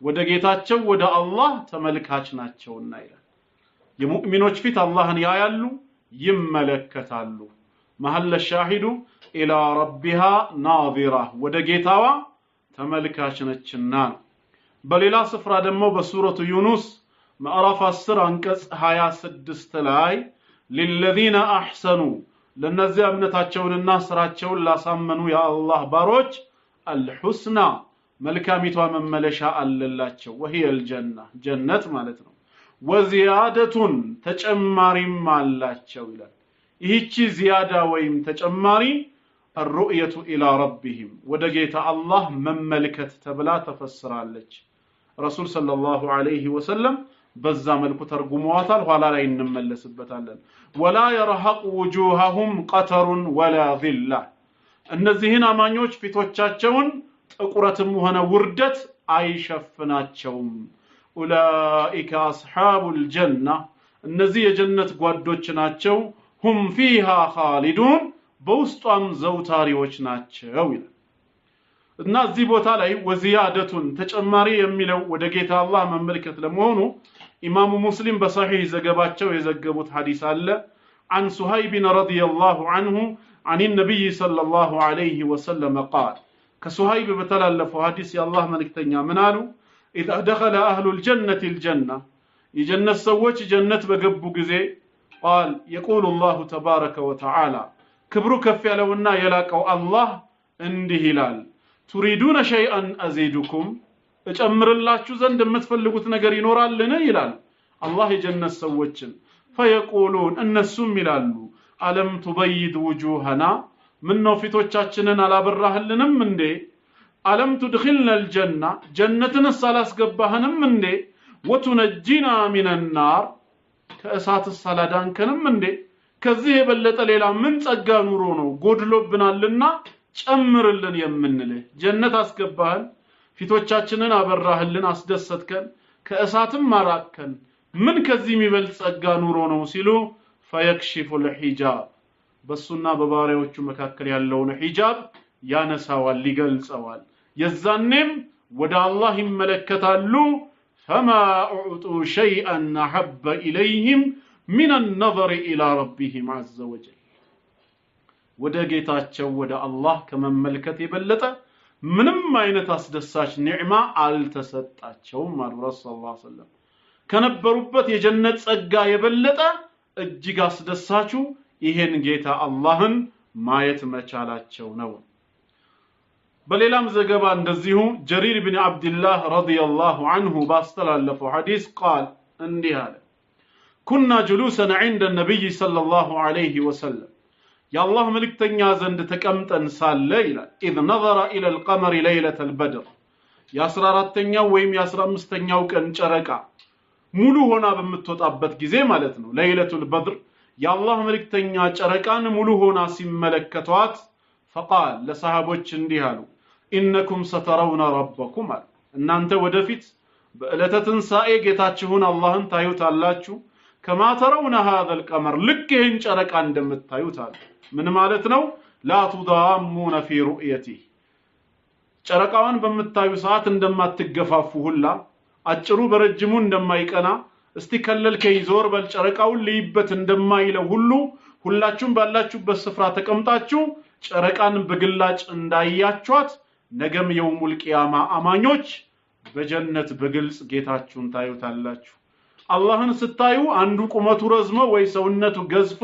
ወደ ጌታቸው ወደ አላህ ተመልካች ናቸውና ይላል የሙእሚኖች ፊት አላህን ያያሉ ይመለከታሉ መሐለ ሻሂዱ ኢላ ረቢሃ ናዚራ ወደ ጌታዋ ተመልካች ነችና በሌላ ስፍራ ደግሞ በሱረቱ ዩኑስ ምዕራፍ 10 አንቀጽ 26 ላይ ለለዚነ አህሰኑ ለነዚያ እምነታቸውንና ስራቸውን ላሳመኑ የአላህ ባሮች አልሁስና መልካሚቷ መመለሻ አለላቸው وهي الجنة ጀነት ማለት ነው ወዚያደቱን ተጨማሪም አላቸው ይላል ይህቺ ዚያዳ ወይም ተጨማሪ الرؤية إلى ربهم ወደጌታ አላህ መመልከት ተብላ ተፈስራለች ረሱል ሰለላሁ ዐለይሂ ወሰለም በዛ መልኩ ተርጉመዋታል ኋላ ላይ እንመለስበታለን ولا يرهق وجوههم قتر ولا ذلة እነዚህን አማኞች ፊቶቻቸውን ጥቁረትም ሆነ ውርደት አይሸፍናቸውም ኡላኢከ አስሐቡል ጀና እነዚህ የጀነት ጓዶች ናቸው هم فيها خالدون በውስጧም ዘውታሪዎች ናቸው ይላል እና እዚህ ቦታ ላይ ወዚያደቱን ተጨማሪ የሚለው ወደ ጌታ አላህ መመልከት ለመሆኑ ኢማሙ ሙስሊም በሰሂህ ዘገባቸው የዘገቡት ሐዲስ አለ عن صهيب رضي الله عنه عن النبي صلى الله عليه وسلم قال كصهيب بتلالفوا حديث يا الله ملكتኛ ምን አሉ اذا دخل اهل الجنه الجنه የጀነት ሰዎች ጀነት በገቡ ጊዜ قال يقول الله تبارك وتعالى ክብሩ ከፍ ያለውና የላቀው አላህ እንዲህ ይላል تريدون شيئا ازيدكم እጨምርላችሁ ዘንድ የምትፈልጉት ነገር ይኖራልን ይላል አላህ የጀነት ሰዎችን فيقولون እነሱም ይላሉ አለም تبيض وجوهنا ምነው ፊቶቻችንን አላበራህልንም እንዴ አለም تدخلنا الجنه ጀነትን ሳላስገባህንም እንዴ وتنجينا من النار ከእሳት ሳላዳንከንም እንዴ ከዚህ የበለጠ ሌላ ምን ጸጋ ኑሮ ነው ጎድሎብናልና ጨምርልን የምንልህ ጀነት አስገባህን ፊቶቻችንን አበራህልን አስደሰትከን ከእሳትም ማራከን ምን ከዚህ የሚበልጥ ጸጋ ኑሮ ነው ሲሉ فيكشف الحجاب በሱና በባሪያዎቹ መካከል ያለውን ሒጃብ ያነሳዋል ይገልጸዋል የዛኔም ወደ አላህ ይመለከታሉ فما اعطوا شيئا احب اليهم من النظر الى ربهم عز وجل ወደ ጌታቸው ወደ አላህ ከመመልከት የበለጠ ምንም አይነት አስደሳች ኒዕማ አልተሰጣቸውም ማለት ረሱል ሰለላሁ ዐለይሂ ወሰለም ከነበሩበት የጀነት ጸጋ የበለጠ እጅግ አስደሳቹ ይሄን ጌታ አላህን ማየት መቻላቸው ነው በሌላም ዘገባ እንደዚሁ ጀሪር ኢብኑ አብዱላህ ረዲየላሁ ዐንሁ ባስተላለፈው ሐዲስ قال እንዲህ አለ كنا جلوسا عند النبي صلى الله عليه وسلم يا الله ملكتኛ ዘንድ ተቀምጠን ሳለ ይላል اذ نظر الى القمر ليله البدر ያ 14ኛው ወይም ያ 15ኛው ቀን ጨረቃ ሙሉ ሆና በመተጣበት ጊዜ ማለት ነው ለይለቱል በድር ያላህ መልእክተኛ ጨረቃን ሙሉ ሆና ሲመለከቷት فقال ለሰሃቦች እንዲህ አሉ انكم سترون ربكم እናንተ ወደፊት በእለተ ትንሳኤ ጌታችሁን አላህን ታዩታላችሁ كما ترون هذا القمر ልክ ይህን ጨረቃ እንደምታዩት አለ ምን ማለት ነው لا تضامون في رؤيته ጨረቃዋን በመታዩ ሰዓት እንደማትገፋፉ ሁላ አጭሩ በረጅሙ እንደማይቀና እስቲ ከለልከይ ዞር በል ጨረቃውን ለይበት እንደማይለው ሁሉ ሁላችሁም ባላችሁበት ስፍራ ተቀምጣችሁ ጨረቃን በግላጭ እንዳያችኋት ነገም የውሙል ቂያማ አማኞች በጀነት በግልጽ ጌታችሁን ታዩታላችሁ አላህን ስታዩ አንዱ ቁመቱ ረዝሞ ወይ ሰውነቱ ገዝፎ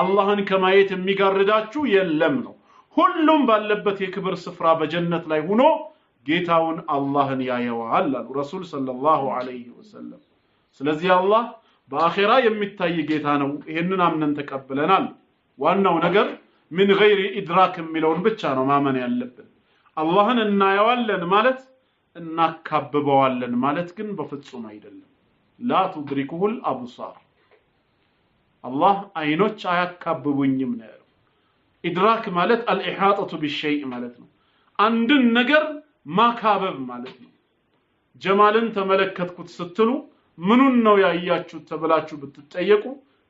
አላህን ከማየት የሚጋርዳችሁ የለም ነው ሁሉም ባለበት የክብር ስፍራ በጀነት ላይ ሆኖ ጌታውን አላህን ያየዋል አሉ ረሱል ሰለላሁ ዐለይሂ ወሰለም ስለዚህ አላህ በአኺራ የሚታይ ጌታ ነው ይሄንን አምነን ተቀበለናል ዋናው ነገር ምን غير ኢድራክ የሚለውን ብቻ ነው ማመን ያለብን አላህን እናየዋለን ማለት እናካብበዋለን ማለት ግን በፍጹም አይደለም لا تدركه الابصار الله አይኖች አያካብቡኝም ነው ኢድራክ ማለት الإحاطة بالشيء ማለት ነው አንድን ነገር ማካበብ ማለት ነው ጀማልን ተመለከትኩት ስትሉ ምኑን ነው ያያችሁት ተብላችሁ ብትጠየቁ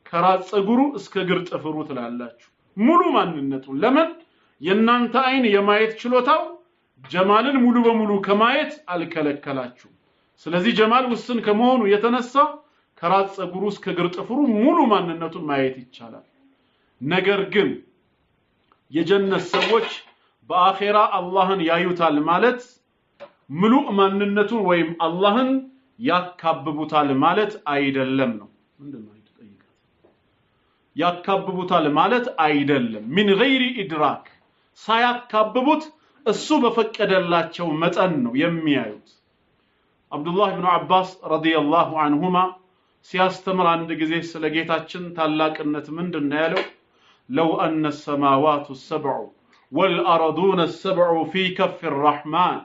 ከራስ ጸጉሩ እስከ እግር ጥፍሩ ትላላችሁ ሙሉ ማንነቱን ለምን የናንተ አይን የማየት ችሎታው ጀማልን ሙሉ በሙሉ ከማየት አልከለከላችሁ ስለዚህ ጀማል ውስን ከመሆኑ የተነሳ ከራስ ጸጉሩ እስከ እግር ጥፍሩ ሙሉ ማንነቱን ማየት ይቻላል ነገር ግን የጀነት ሰዎች በአኺራ አላህን ያዩታል ማለት ሙሉ ማንነቱን ወይም አላህን ያካብቡታል ማለት አይደለም ነው ምንድነው የተጠየቀው ያካብቡታል ማለት አይደለም من غير ادراك ሳያካብቡት እሱ በፈቀደላቸው መጠን ነው የሚያዩት አብዱላህ ኢብኑ አባስ ረዲየላሁ ዐንሁማ ሲያስተምር አንድ ጊዜ ስለ ጌታችን ታላቅነት ምንድነው ያለው لو أن السماوات السبع والأرضون السبع في كف الرحمن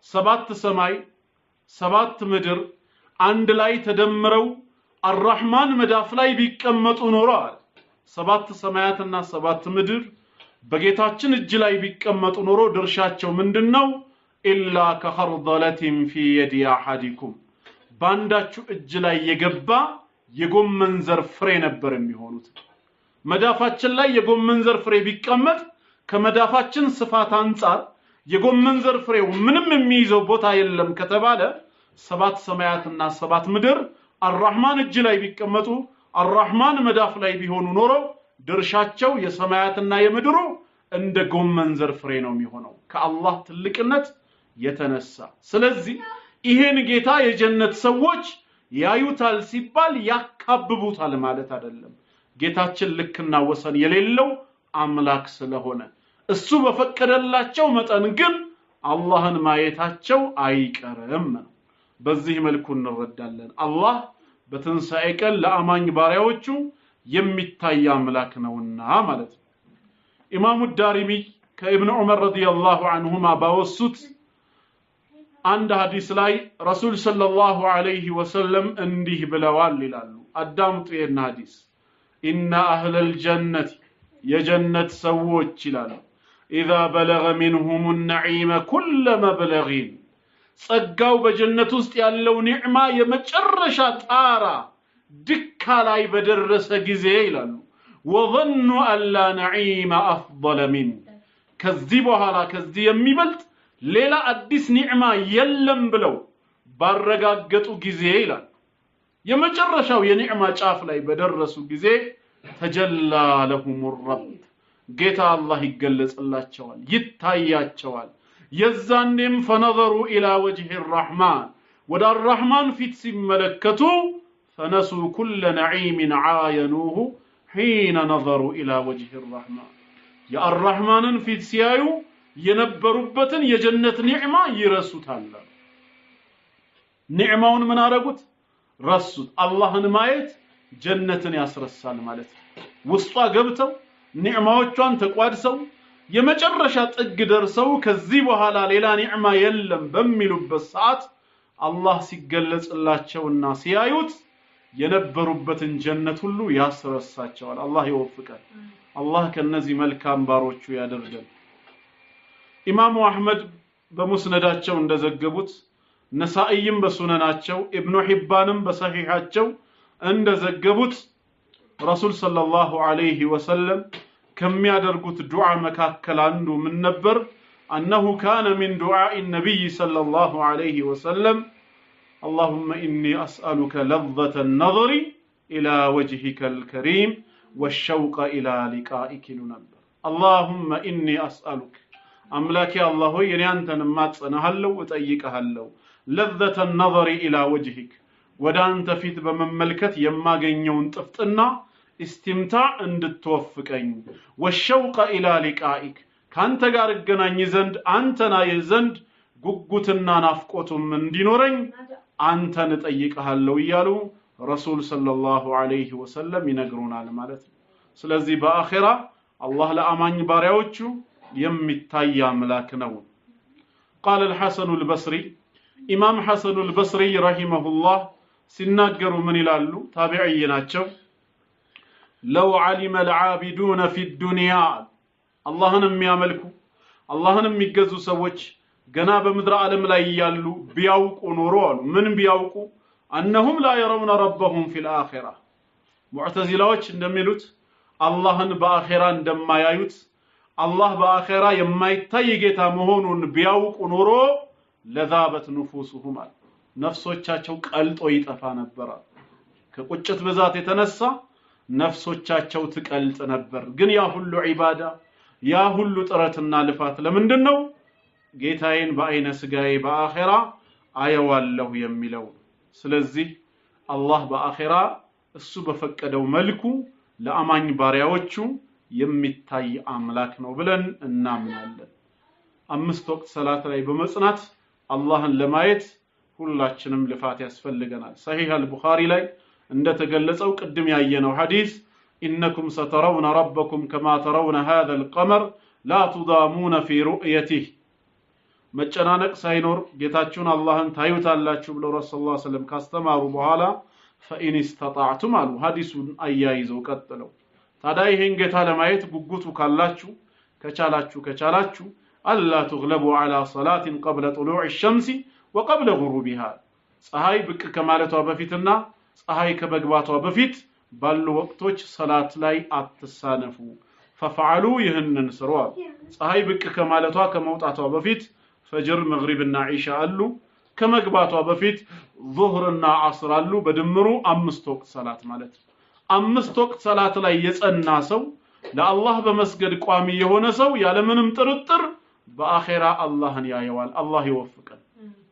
سبات سماي سبات مدر عند لاي تدمروا الرحمن مداف لاي بيكمتوا نورا سبات سماياتنا سبات مدر بقيتاتشن الجلاي بيكمتوا نورو درشاتشو مندنو إلا كخرضلة في يد أحدكم بانداتشو الجلاي يقبا يقوم منزر فرين برمي هونوت መዳፋችን ላይ የጎመንዘር ፍሬ ቢቀመጥ ከመዳፋችን ስፋት አንፃር የጎመንዘር ፍሬው ምንም የሚይዘው ቦታ የለም ከተባለ ሰባት ሰማያትና ሰባት ምድር አርራህማን እጅ ላይ ቢቀመጡ አርራህማን መዳፍ ላይ ቢሆኑ ኖሮ ድርሻቸው የሰማያትና የምድሩ እንደ ጎመንዘር ፍሬ ነው የሚሆነው ከአላህ ትልቅነት የተነሳ ስለዚህ ይሄን ጌታ የጀነት ሰዎች ያዩታል ሲባል ያካብቡታል ማለት አይደለም ጌታችን ልክና ወሰን የሌለው አምላክ ስለሆነ እሱ በፈቀደላቸው መጠን ግን አላህን ማየታቸው አይቀርም በዚህ መልኩ እንረዳለን አላህ በትንሳኤ ቀን ለአማኝ ባሪያዎቹ የሚታይ አምላክ ነውና ማለት ነው ኢማሙ ዳሪሚ ከኢብኑ ዑመር ረዲየላሁ ዐንሁማ ባወሱት አንድ ሐዲስ ላይ ረሱል ሰለላሁ ዐለይሂ ወሰለም እንዲህ ብለዋል ይላሉ አዳምጡ ይሄን ሐዲስ إن أهل الجنة يجنة سووت ይላሉ إذا بلغ منهم النعيم كل مبلغين ጸጋው በጀነት ውስጥ ያለው ኒዕማ የመጨረሻ ጣራ ድካ ላይ በደረሰ ጊዜ ይላሉ وظنوا أن لا نعيم أفضل من ከዚህ በኋላ ከዚህ የሚበልጥ ሌላ አዲስ ኒዕማ የለም ብለው ባረጋገጡ ጊዜ ይላል የመጨረሻው የኒዕማ ጫፍ ላይ በደረሱ ጊዜ ተጀላ ለሁም الرب ጌታ አላህ ይገለጽላቸዋል ይታያቸዋል የዛኔም فنظروا الى وجه الرحمن ወደ الرحمن ፊት ሲመለከቱ فنسوا كل نعيم عاينوه حين نظروا الى وجه الرحمن يا الرحمن ፊት ሲያዩ የነበሩበትን የጀነት ኒዕማ ይረሱታል ኒዕማውን ምን አረጉት ረሱት አላህን ማየት ጀነትን ያስረሳል ማለት ውስጧ ገብተው ኒዕማዎቿን ተቋድሰው የመጨረሻ ጥግ ደርሰው ከዚህ በኋላ ሌላ ኒዕማ የለም በሚሉበት ሰዓት አላህ ሲገለጽላቸውና ሲያዩት የነበሩበትን ጀነት ሁሉ ያስረሳቸዋል አላህ ይወፍቀን አላህ ከነዚህ መልካም ባሮቹ ያደርገን ኢማሙ አህመድ በሙስነዳቸው እንደዘገቡት ነሳኢም በሱነናቸው ኢብኑ ሒባንም በሰሂሃቸው እንደዘገቡት ረሱል ሰለላሁ ዐለይሂ ወሰለም ከሚያደርጉት ዱዓ መካከል አንዱ ምን ነበር انه كان من دعاء النبي صلى الله عليه وسلم اللهم اني اسالك لذة النظر الى وجهك الكريم والشوق الى لقائك ننبر اللهم اني اسالك املاك الله يني انتن ማጽናሃለው እጠይቀሃለው لذة النظر الى وجهك ወዳንተ ፊት በመመልከት የማገኘውን ጥፍጥና استمتاع እንድትወፍቀኝ والشوق الى لقائك ካንተ ጋር እገናኝ ዘንድ አንተና የዘንድ ጉጉትና ናፍቆቱም እንዲኖረኝ አንተን እጠይቀሃለው ይያሉ ረሱል ሰለላሁ ዐለይሂ ወሰለም ይነግሩናል ማለት ነው ስለዚህ በአኺራ አላህ ለአማኝ ባሪያዎቹ የሚታይ አምላክ ነው قال الحسن البصري ኢማም ሐሰን አልበስሪ ረሂመሁላህ ሲናገሩ ምን ይላሉ ታቢዒ ናቸው لو علم العابدون في الدنيا አላህን የሚያመልኩ አላህን የሚገዙ ሰዎች ገና በምድር ዓለም ላይ ያሉ ቢያውቁ ኖሮ አሉ ምን ቢያውቁ أنهم لا يرون ربهم في الآخرة معتزلاዎች እንደሚሉት አላህን በአኺራ እንደማያዩት አላህ በአኺራ የማይታይ ጌታ መሆኑን ቢያውቁ ኖሮ ለዛበት ንፉሱሁም ነፍሶቻቸው ቀልጦ ይጠፋ ነበር ከቁጭት ብዛት የተነሳ ነፍሶቻቸው ትቀልጥ ነበር ግን ያ ሁሉ ዒባዳ ያ ሁሉ ጥረትና ልፋት ለምንድነው ጌታዬን በአይነ ስጋዬ በአኺራ አየዋለሁ የሚለው ስለዚህ አላህ በአኺራ እሱ በፈቀደው መልኩ ለአማኝ ባሪያዎቹ የሚታይ አምላክ ነው ብለን እናምናለን አምስት ወቅት ሰላት ላይ በመጽናት አላህን ለማየት ሁላችንም ልፋት ያስፈልገናል ሰሂህ አልቡኻሪ ላይ እንደተገለጸው ቅድም ያየነው ሐዲስ ኢነኩም ሰተረውነ ረበኩም ከማ ተረውነ ሃذا القمر لا تضامون في رؤيته መጨናነቅ ሳይኖር ጌታችሁን አላህን ታዩታላችሁ ብለው ረሱላህ ሰለላሁ ዐለይሂ ወሰለም ካስተማሩ በኋላ فإن استطعتم አሉ ሐዲሱን አያይዘው ቀጥለው ታዲያ ይሄን ጌታ ለማየት ጉጉቱ ካላችሁ ከቻላችሁ አላ تغلبوا على صلاة قبل طلوع الشمس وقبل غروبها ፀሐይ ብቅ ከማለቷ በፊትና ፀሐይ ከመግባቷ በፊት ባሉ ወቅቶች ሰላት ላይ አትሳነፉ ففعلوا ይህንን ስሩ ፀሐይ ብቅ ከማለቷ ከመውጣቷ በፊት ፈጅር መግሪብና ኢሻ አሉ ከመግባቷ በፊት ዙህርና ዐስር አሉ በድምሩ 5 ወቅት ሰላት ማለት 5 ወቅት ሰላት ላይ የጸና ሰው ለአላህ በመስገድ ቋሚ የሆነ ሰው ያለምንም ጥርጥር በአኺራ አላህን ያየዋል አላህ ይወፍቀን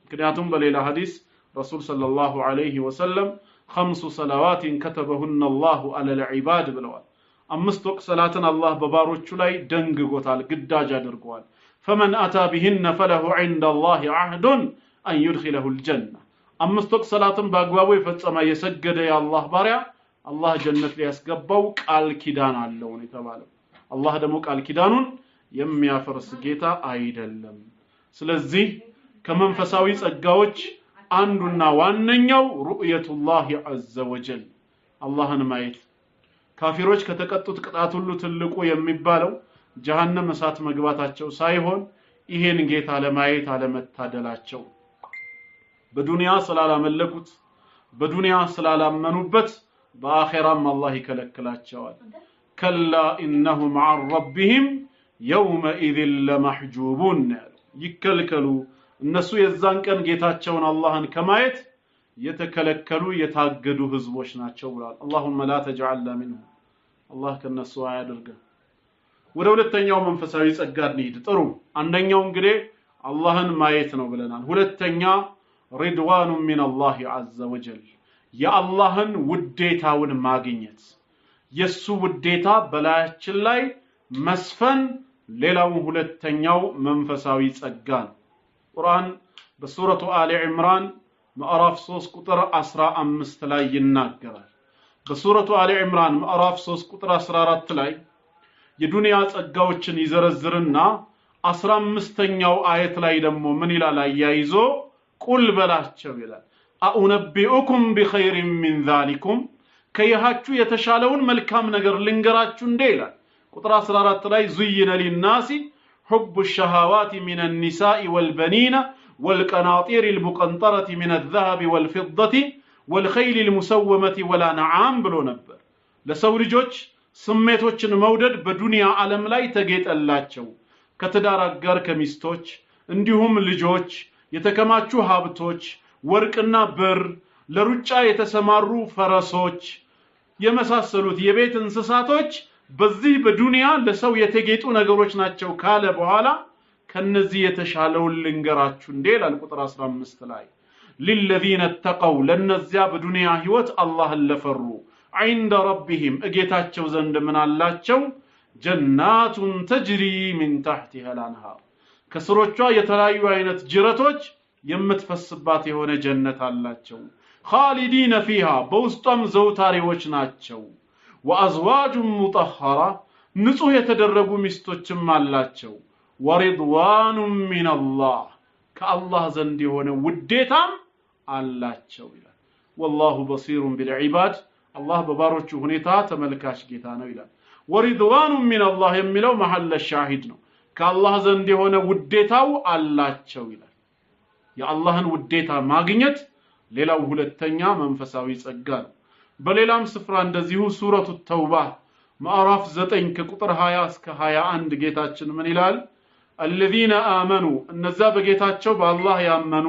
ምክንያቱም በሌላ ሐዲስ ረሱል ሰለላሁ ዐለይሂ ወሰለም 5 صلوات كتبهن الله على العباد ብለዋል 5 ወቅት ሰላትን አላህ በባሮቹ ላይ ደንግጎታል ግዳጅ አድርጓል فمن اتى بهن فله عند الله عهد ان يدخله الجنه 5 ወቅት ሰላትን በአግባቡ የፈጸመ የሰገደ የአላህ ባሪያ አላህ ጀነት ሊያስገባው ቃል ኪዳን አለው ነው የተባለው አላህ ደግሞ ቃል ኪዳኑን የሚያፈርስ ጌታ አይደለም ስለዚህ ከመንፈሳዊ ጸጋዎች አንዱና ዋነኛው ሩእየቱላህ ዐዘ ወጀል አላህን ማየት ካፊሮች ከተቀጡት ቅጣት ሁሉ ትልቁ የሚባለው ጀሃነም እሳት መግባታቸው ሳይሆን ይሄን ጌታ ለማየት አለመታደላቸው በዱንያ ስላላመለኩት በዱንያ ስላላመኑበት በአኺራም አላህ ይከለክላቸዋል ከላ ኢነሁም ዐን ረቢሂም የውመኢዝን ለመሕጁቡን ይከልከሉ እነሱ የዛን ቀን ጌታቸውን አላህን ከማየት የተከለከሉ የታገዱ ህዝቦች ናቸው ብሏል اللهم لا تجعلنا منهم አላህ ከነሱ አያድርገን ወደ ሁለተኛው መንፈሳዊ ጸጋ እንሂድ ጥሩ አንደኛው እንግዲህ አላህን ማየት ነው ብለናል ሁለተኛ ሪድዋኑ ሚን አላህ ዐዘ ወጀል የአላህን ውዴታውን ማግኘት የሱ ውዴታ በላያችን ላይ መስፈን ሌላው ሁለተኛው መንፈሳዊ ጸጋ ነው ቁርአን በሱረቱ አሊ ኢምራን ምዕራፍ 3 ቁጥር 15 ላይ ይናገራል በሱረቱ አሊ ኢምራን ምዕራፍ 3 ቁጥር 14 ላይ የዱንያ ጸጋዎችን ይዘረዝርና 15ኛው አየት ላይ ደግሞ ምን ይላል አያይዞ ቁል በላቸው ይላል አኡነቢኡኩም ቢኸይሪን ሚን ዛሊኩም ከይሃችሁ የተሻለውን መልካም ነገር ልንገራችሁ እንደ ይላል ቁጥር 14 ላይ ዙይነ ሊናሲ حب الشهوات من النساء والبنين والقناطير المقنطرة من الذهب والفضة والخيل المسومة والأنعام ብሎ ነበር ለሰው ልጆች ስሜቶችን መውደድ በዱንያ ዓለም ላይ ተጌጠላቸው ከትዳር አጋር ከሚስቶች እንዲሁም ልጆች የተከማቹ ሀብቶች ወርቅና ብር ለሩጫ የተሰማሩ ፈረሶች የመሳሰሉት የቤት እንስሳቶች በዚህ በዱንያ ለሰው የተጌጡ ነገሮች ናቸው ካለ በኋላ ከነዚህ የተሻለውን ልንገራችሁ እንደ ይላል ቁጥር 15 ላይ للذين اتقوا ለነዚያ በዱንያ ህይወት አላህን ለፈሩ عند ربهم እጌታቸው ዘንድ ምን አላቸው ጀናቱን ተጅሪ من تحتها الانهار ከስሮቿ የተለያዩ አይነት ጅረቶች የምትፈስባት የሆነ ጀነት አላቸው خالدين فيها በውስጧም ዘውታሪዎች ናቸው وأزواج مطهرة ንጹህ የተደረጉ ሚስቶችም አላቸው ወሪድዋኑ ሚን አላህ ከአላህ ዘንድ የሆነ ውዴታም አላቸው ይላል والله بصير بالعباد الله በባሮቹ ሁኔታ ተመልካች ጌታ ነው ይላል ወሪድዋኑ ሚን አላህ የሚለው መሐል ሻሂድ ነው ከአላህ ዘንድ የሆነ ውዴታው አላቸው ይላል የአላህን ውዴታ ማግኘት ሌላው ሁለተኛ መንፈሳዊ ጸጋ ነው። በሌላም ስፍራ እንደዚሁ ሱረቱ ተውባ ማዕራፍ 9 ከቁጥር 20 እስከ 21 ጌታችን ምን ይላል? الذين آمنوا እነዛ በጌታቸው በአላህ ያመኑ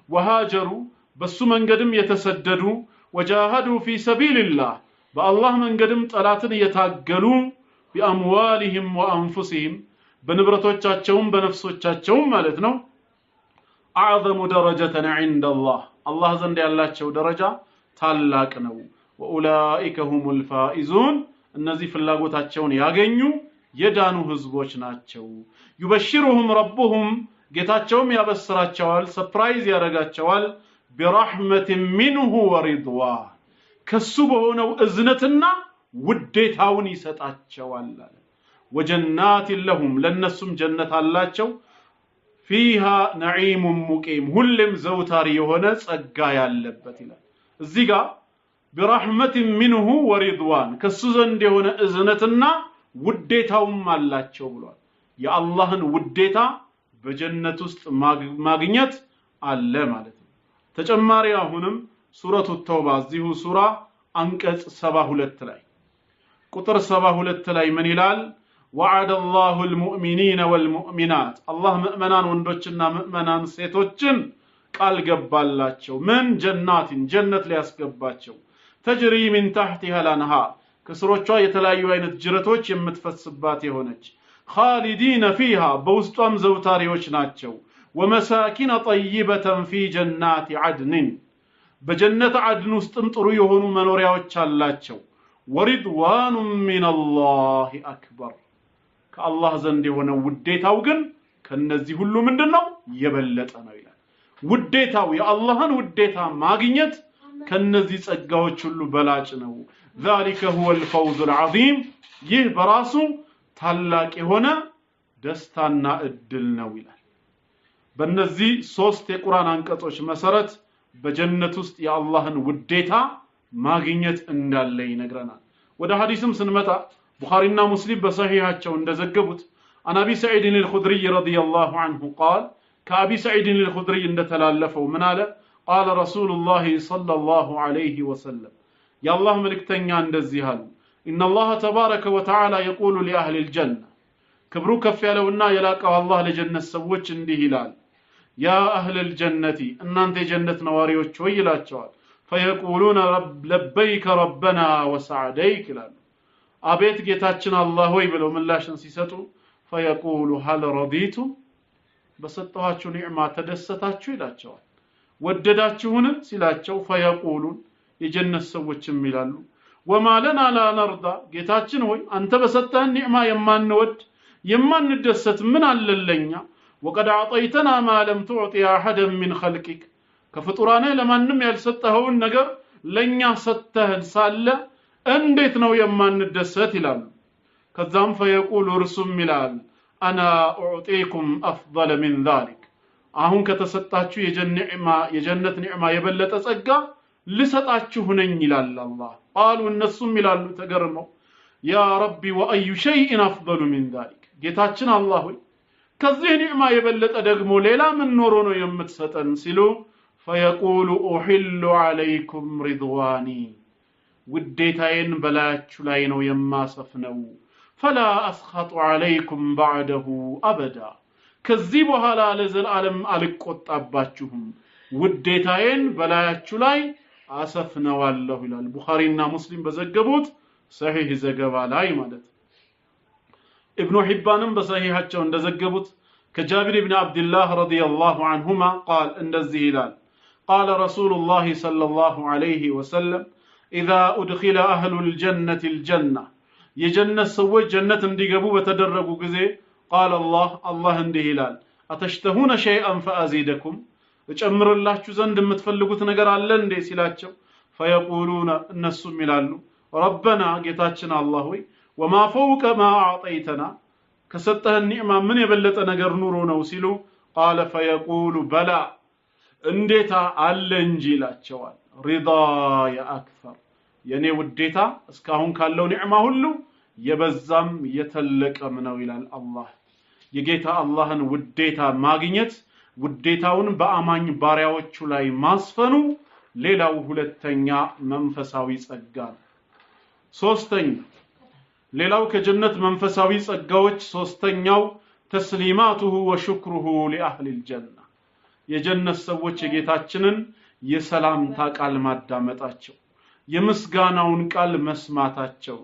ወሃጀሩ በሱ መንገድም የተሰደዱ ወጃሃዱ في سبيل الله በአላህ መንገድም ጠላትን የታገሉ بأموالهم وأنفسهم በንብረቶቻቸውም በነፍሶቻቸውም ማለት ነው أعظم درجة عند الله الله ዘንድ ያላቸው ደረጃ ታላቅ ነው። وأولئك هم الفائزون እነዚህ ፍላጎታቸውን ያገኙ የዳኑ ህዝቦች ናቸው። يبشرهم ربهم ጌታቸውም ያበስራቸዋል ሰርፕራይዝ ያረጋቸዋል برحمة منه ورضوان ከሱ በሆነው እዝነትና ውዴታውን ይሰጣቸዋል አለ። وجنات لهم ለነሱም ጀነት አላቸው فيها نعيم مقيم ሁሉም ዘውታሪ የሆነ ጸጋ ያለበት ይላል። እዚህ ጋር برحمة منه ورضوان ከሱ ዘንድ የሆነ እዝነትና ውዴታውም አላቸው ብሏል። የአላህን ውዴታ በጀነት ውስጥ ማግኘት አለ ማለት ነው። ተጨማሪ አሁንም ሱረቱ ተውባ እዚሁ ሱራ አንቀጽ 72 ላይ ቁጥር 72 ላይ ምን ይላል? وعد الله المؤمنين والمؤمنات الله مؤمنان ወንዶችና ሙእመናን ሴቶችን ቃል ገባላቸው ምን ጀናትን ጀነት ሊያስገባቸው تجري من تحتها الانهار ከስሮቿ የተለያዩ አይነት ጅረቶች የምትፈስባት የሆነች خالدين فيها በውስጧም ዘውታሪዎች ናቸው ومساكن طيبة في جنات عدن በጀነት አድን ውስጥም ጥሩ የሆኑ መኖሪያዎች አላቸው ورضوان من الله أكبر ከአላህ ዘንድ የሆነ ውዴታው ግን ከነዚህ ሁሉ ምንድነው የበለጠ ነው ይላል። ውዴታው የአላህን ውዴታ ማግኘት ከነዚህ ጸጋዎች ሁሉ በላጭ ነው። ذلك هو الفوز العظيم ይህ በራሱ ታላቅ የሆነ ደስታና እድል ነው ይላል። በእነዚህ ሶስት የቁርአን አንቀጾች መሰረት በጀነት ውስጥ የአላህን ውዴታ ማግኘት እንዳለ ይነግረናል። ወደ ሐዲስም ስንመጣ ቡኻሪና ሙስሊም በሰሂሃቸው እንደዘገቡት አናቢ ሰዒድ አልኹድሪ ረዲየላሁ ዐንሁ قال ከአቢ ሰዒድ አልኹድሪ እንደተላለፈው ምን አለ? قال رسول الله صلى الله عليه وسلم يا الله ملكتኛ እንደዚህ አሉ ان الله تبارك وتعالى يقول لاهل الجنه ክብሩ ከፍ ያለውና የላቀው አላህ ለጀነት ሰዎች እንዲህ ይላል يا اهل الجنه እናንተ የጀነት ነዋሪዎች ሆይ ይላቸዋል فيقولون رب لبيك ربنا وسعديك ይላሉ አቤት ጌታችን አላህ ሆይ ብለው ምላሽን ሲሰጡ فيقول هل رضيتم በሰጣችሁ ኒዕማ ተደሰታችሁ ይላቸዋል ወደዳችሁን ሲላቸው فيقولون የጀነት ሰዎችም ይላሉ وما لنا لا نرضى ጌታችን ሆይ አንተ በሰጠህን ኒዕማ የማንወድ የማንደሰት ምን አለለኛ وقد اعطيتنا ما لم تعطي احدا من خلقك ከፍጡራነ ለማንም ያልሰጠኸውን ነገር ለኛ ሰጠህን ሳለ እንዴት ነው የማንደሰት ይላሉ። ከዛም فيقول رسم ይላል انا اعطيكم افضل من ذلك አሁን ከተሰጣችሁ የጀነት ኒዕማ የበለጠ ጸጋ ልሰጣችሁ ነኝ ይላል አላህ። قالوا እነሱም ይላሉ ተገርመው يا ربي واي شيء افضل من ذلك ጌታችን አላህ ሆይ ከዚህ ኒዕማ የበለጠ ደግሞ ሌላ ምን ኖሮ ነው የምትሰጠን ሲሉ فيقول احل عليكم رضواني ውዴታዬን በላያችሁ ላይ ነው የማሰፍነው فلا اسخط عليكم بعده ابدا ከዚህ በኋላ ለዘላለም አልቆጣባችሁም ውዴታዬን በላያችሁ ላይ አሰፍነዋለሁ ይላል ቡኻሪና ሙስሊም በዘገቡት ሰሂህ ዘገባ ላይ ማለት ኢብኑ ሒባንም በሰሂሃቸው እንደዘገቡት ከጃቢር ኢብኑ አብዱላህ ረዲየላሁ ዐንሁማ قال እንደዚህ ይላል قال رسول الله صلى الله عليه وسلم اذا ادخل اهل الجنه الجنه የጀነት ሰዎች ጀነት እንዲገቡ በተደረጉ ጊዜ قال الله እንዲህ ይላል አተሽተሁነ شيئا فازيدكم እጨምርላችሁ ዘንድ የምትፈልጉት ነገር አለ እንዴ ሲላቸው فيقولون እነሱም ይላሉ ربنا ጌታችን አላህ ሆይ وما فوق ما اعطيتنا ከሰጠህን ኒዕማ ምን የበለጠ ነገር ኑሮ ነው ሲሉ قال فيقول بلى እንዴታ አለ እንጂ ይላቸዋል رضاي اكثر የኔ ውዴታ እስካሁን ካለው ኒዕማ ሁሉ የበዛም የተለቀም ነው ይላል አላህ። የጌታ አላህን ውዴታ ማግኘት ውዴታውን በአማኝ ባሪያዎቹ ላይ ማስፈኑ ሌላው ሁለተኛ መንፈሳዊ ጸጋ ነው። ሶስተኛ ሌላው ከጀነት መንፈሳዊ ጸጋዎች ሶስተኛው ተስሊማቱሁ ወሽክሩሁ ለአህሊ الجنة የጀነት ሰዎች የጌታችንን የሰላምታ ቃል ማዳመጣቸው የምስጋናውን ቃል መስማታቸው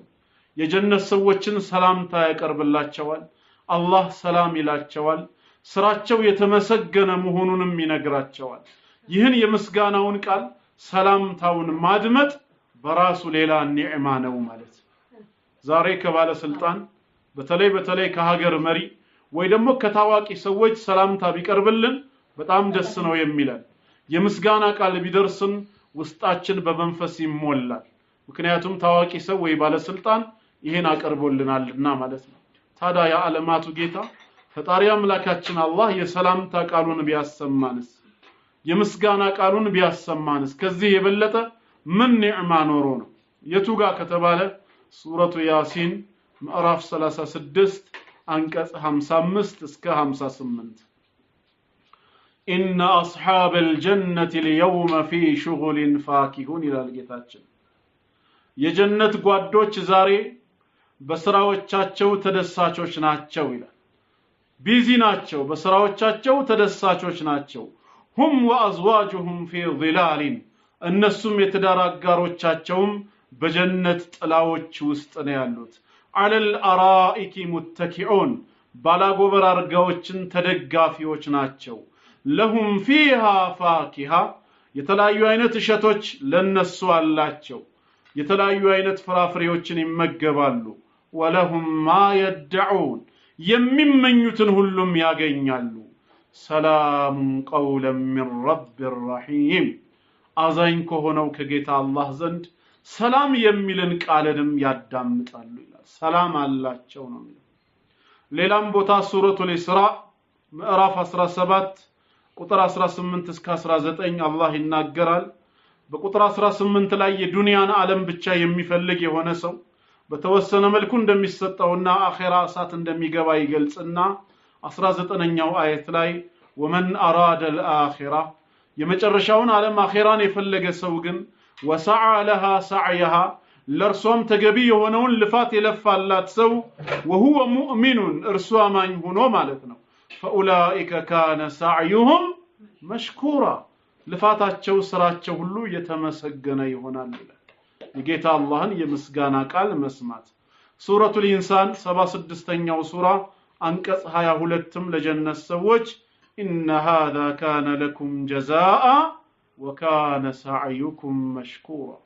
የጀነት ሰዎችን ሰላምታ ያቀርብላቸዋል አላህ ሰላም ይላቸዋል ስራቸው የተመሰገነ መሆኑንም ይነግራቸዋል ይህን የምስጋናውን ቃል ሰላምታውን ማድመጥ በራሱ ሌላ ኒዕማ ነው ማለት ዛሬ ከባለ ስልጣን በተለይ ከሀገር መሪ ወይ ደግሞ ከታዋቂ ሰዎች ሰላምታ ቢቀርብልን በጣም ደስ ነው የሚለን የምስጋና ቃል ቢደርስን ውስጣችን በመንፈስ ይሞላል ምክንያቱም ታዋቂ ሰው ወይ ባለ ስልጣን ይሄን አቀርቦልናልና ማለት ነው ታዲያ የዓለማቱ ጌታ ፈጣሪ አምላካችን አላህ የሰላምታ ቃሉን ቢያሰማንስ የምስጋና ቃሉን ቢያሰማንስ ከዚህ የበለጠ ምን ኒዕማ ኖሮ ነው የቱጋ ከተባለ ሱረቱ ያሲን ምዕራፍ 36 አንቀጽ 55 እስከ 58 إن أصحاب الجنة اليوم في شغل فاكهون إلى الجتاتشن የጀነት ጓዶች ዛሬ በስራዎቻቸው ተደሳቾች ናቸው ይላል ቢዚ ናቸው በስራዎቻቸው ተደሳቾች ናቸው هم وأزواجهم في ظلال እነሱም የትዳር አጋሮቻቸውም በጀነት ጥላዎች ውስጥ ነው ያሉት على الأرائك متكئون ባላጎበር አርጋዎችን ተደጋፊዎች ናቸው لهم فيها فاكهة የተለያዩ አይነት እሸቶች ለነሱ አላቸው የተለያዩ አይነት ፍራፍሬዎችን ይመገባሉ ولهم ما يدعون የሚመኙትን ሁሉም ያገኛሉ ሰላም قولا من رب الرحيم አዛኝ ከሆነው ከጌታ አላህ ዘንድ ሰላም የሚልን ቃልንም ያዳምጣሉ ይላል ሰላም አላቸው ነው ሌላም ቦታ ሱረቱል ኢስራ ምዕራፍ 17 ቁጥር 18 እስከ 19 አላህ ይናገራል በቁጥር 18 ላይ የዱንያን ዓለም ብቻ የሚፈልግ የሆነ ሰው በተወሰነ መልኩ እንደሚሰጠውና አኺራ እሳት እንደሚገባ ይገልጽና 19ኛው አየት ላይ ወመን አራደ الآخرة የመጨረሻውን ዓለም አኺራን የፈለገ ሰው ግን ወሰዓ لها سعيها ለርሷም ተገቢ የሆነውን ልፋት የለፋላት ሰው وهو مؤمن እርሱ አማኝ ሆኖ ማለት ነው فأولئك كان سعيهم مشكورا ልፋታቸው ስራቸው ሁሉ የተመሰገነ ይሆናል ይላል የጌታ አላህን የምስጋና ቃል መስማት ሱረቱል ኢንሳን 76ኛው ሱራ አንቀጽ 22ም ለጀነት ሰዎች إن هذا كان لكم جزاء وكان سعيكم مشكورا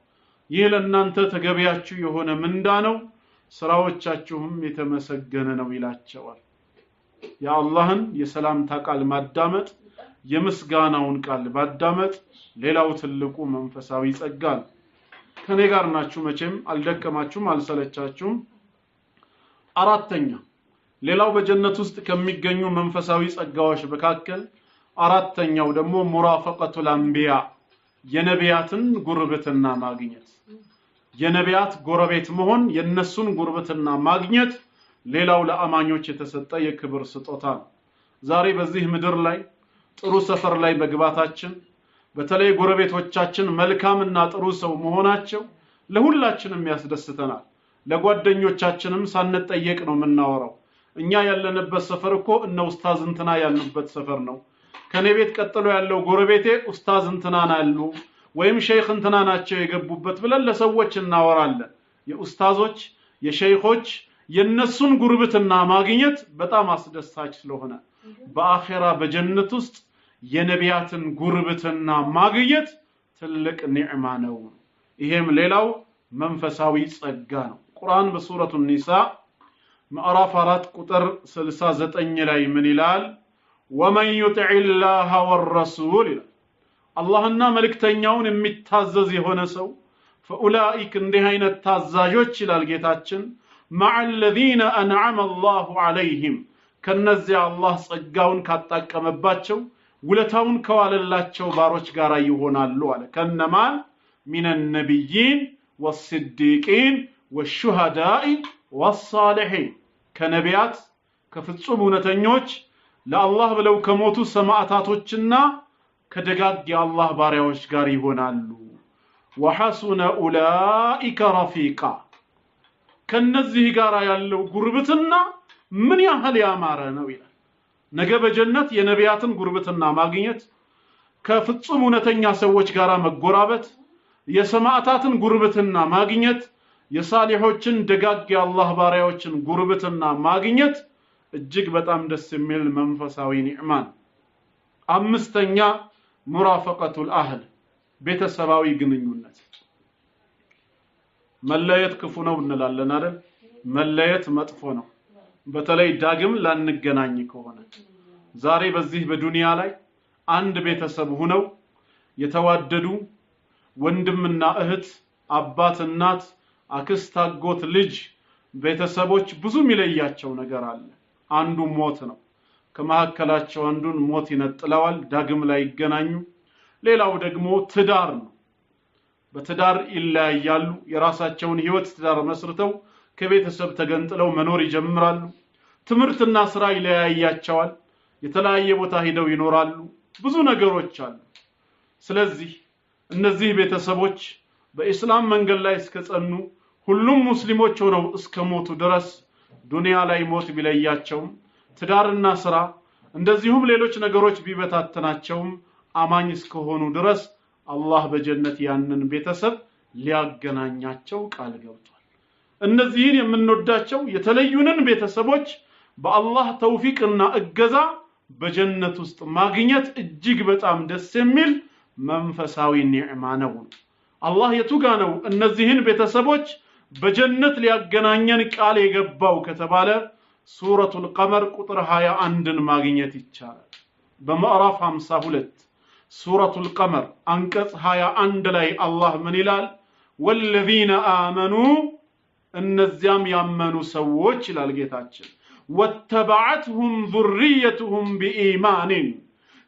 ይህ ለእናንተ ተገቢያችሁ የሆነ ምንዳ ነው ስራዎቻችሁም የተመሰገነ ነው ይላቸዋል የአላህን የሰላምታ ቃል ማዳመጥ የምስጋናውን ቃል ማዳመጥ ሌላው ትልቁ መንፈሳዊ ጸጋ ነው ከኔ ጋር ናችሁ መቼም አልደከማችሁም አልሰለቻችሁም አራተኛ ሌላው በጀነት ውስጥ ከሚገኙ መንፈሳዊ ጸጋዎች መካከል አራተኛው ደግሞ ሙራፈቀቱል አንቢያ የነቢያትን ጉርብትና ማግኘት የነቢያት ጎረቤት መሆን የነሱን ጉርብትና ማግኘት ሌላው ለአማኞች የተሰጠ የክብር ስጦታ ነው ዛሬ በዚህ ምድር ላይ ጥሩ ሰፈር ላይ መግባታችን በተለይ ጎረቤቶቻችን መልካምና ጥሩ ሰው መሆናቸው ለሁላችንም ያስደስተናል ለጓደኞቻችንም ሳንጠየቅ ነው የምናወራው እኛ ያለንበት ሰፈር እኮ እነ ኡስታዝ እንትና ያሉበት ሰፈር ነው ከኔ ቤት ቀጥሎ ያለው ጎረቤቴ ኡስታዝ እንትና ናሉ ወይም ሼክ እንትና ናቸው የገቡበት ብለን ለሰዎች እናወራለን የኡስታዞች የሼኾች የነሱን ጉርብትና ማግኘት በጣም አስደሳች ስለሆነ በአኺራ በጀነት ውስጥ የነቢያትን ጉርብትና ማግኘት ትልቅ ኒዕማ ነው ይሄም ሌላው መንፈሳዊ ጸጋ ነው ቁርአን በሱረቱ ኒሳ ምዕራፍ 4 ቁጥር 69 ላይ ምን ይላል ወመን ይጥዒላህ ወረሱል አላህና መልእክተኛውን የሚታዘዝ የሆነ ሰው فاولئك እንዲህ አይነት ታዛዦች ይላል ጌታችን مع الذين انعم الله عليهم ከነዚያ አላህ ጸጋውን ካጣቀመባቸው ውለታውን ከዋለላቸው ባሮች ጋር ይሆናሉ አለ ከነማን من النبيين والصديقين والشهداء والصالحين ከነቢያት ከፍጹም እውነተኞች ለአላህ ብለው ከሞቱ ሰማዕታቶችና ከደጋግ የአላህ ባሪያዎች ጋር ይሆናሉ وحسن اولئك رفيقا ከነዚህ ጋር ያለው ጉርብትና ምን ያህል ያማረ ነው ይላል ነገ በጀነት የነቢያትን ጉርብትና ማግኘት ከፍጹም እውነተኛ ሰዎች ጋር መጎራበት የሰማዕታትን ጉርብትና ማግኘት የሳሊሖችን ደጋግ የአላህ ባሪያዎችን ጉርብትና ማግኘት እጅግ በጣም ደስ የሚል መንፈሳዊ ኒዕማን አምስተኛ ሙራፈቀቱል አህል ቤተሰባዊ ግንኙነት መለየት ክፉ ነው እንላለን አይደል መለየት መጥፎ ነው በተለይ ዳግም ላንገናኝ ከሆነ ዛሬ በዚህ በዱንያ ላይ አንድ ቤተሰብ ሆነው የተዋደዱ ወንድምና እህት አባት እናት አክስት አጎት ልጅ ቤተሰቦች ብዙ ሚለያቸው ነገር አለ አንዱ ሞት ነው ከመሐከላቸው አንዱን ሞት ይነጥለዋል ዳግም ላይ ይገናኙ ሌላው ደግሞ ትዳር ነው በትዳር ይለያያሉ የራሳቸውን ህይወት ትዳር መስርተው ከቤተሰብ ተገንጥለው መኖር ይጀምራሉ ትምርትና ስራ ይለያያቸዋል የተለያየ ቦታ ሄደው ይኖራሉ ብዙ ነገሮች አሉ ስለዚህ እነዚህ ቤተሰቦች በእስላም መንገድ ላይ እስከጸኑ ሁሉም ሙስሊሞች ሆነው እስከሞቱ ድረስ ዱንያ ላይ ሞት ቢለያቸው ትዳርና ስራ እንደዚሁም ሌሎች ነገሮች ቢበታተናቸውም አማኝ እስከሆኑ ድረስ አላህ በጀነት ያንን ቤተሰብ ሊያገናኛቸው ቃል ገብቷል እነዚህን የምንወዳቸው የተለዩንን ቤተሰቦች በአላህ ተውፊቅና እገዛ በጀነት ውስጥ ማግኘት እጅግ በጣም ደስ የሚል መንፈሳዊ ኒዕማ ነው አላህ የቱጋ ነው እነዚህን ቤተሰቦች በጀነት ሊያገናኘን ቃል የገባው ከተባለ ሱረቱል ቀመር ቁጥር 21ን ማግኘት ይቻላል በማዕራፍ 52 ሱረቱል ቀመር አንቀጽ 21 ላይ አላህ ምን ይላል ወለዚነ አመኑ እነዚያም ያመኑ ሰዎች ይላል ጌታችን ወተበዐትሁም ذريتهم بإيمان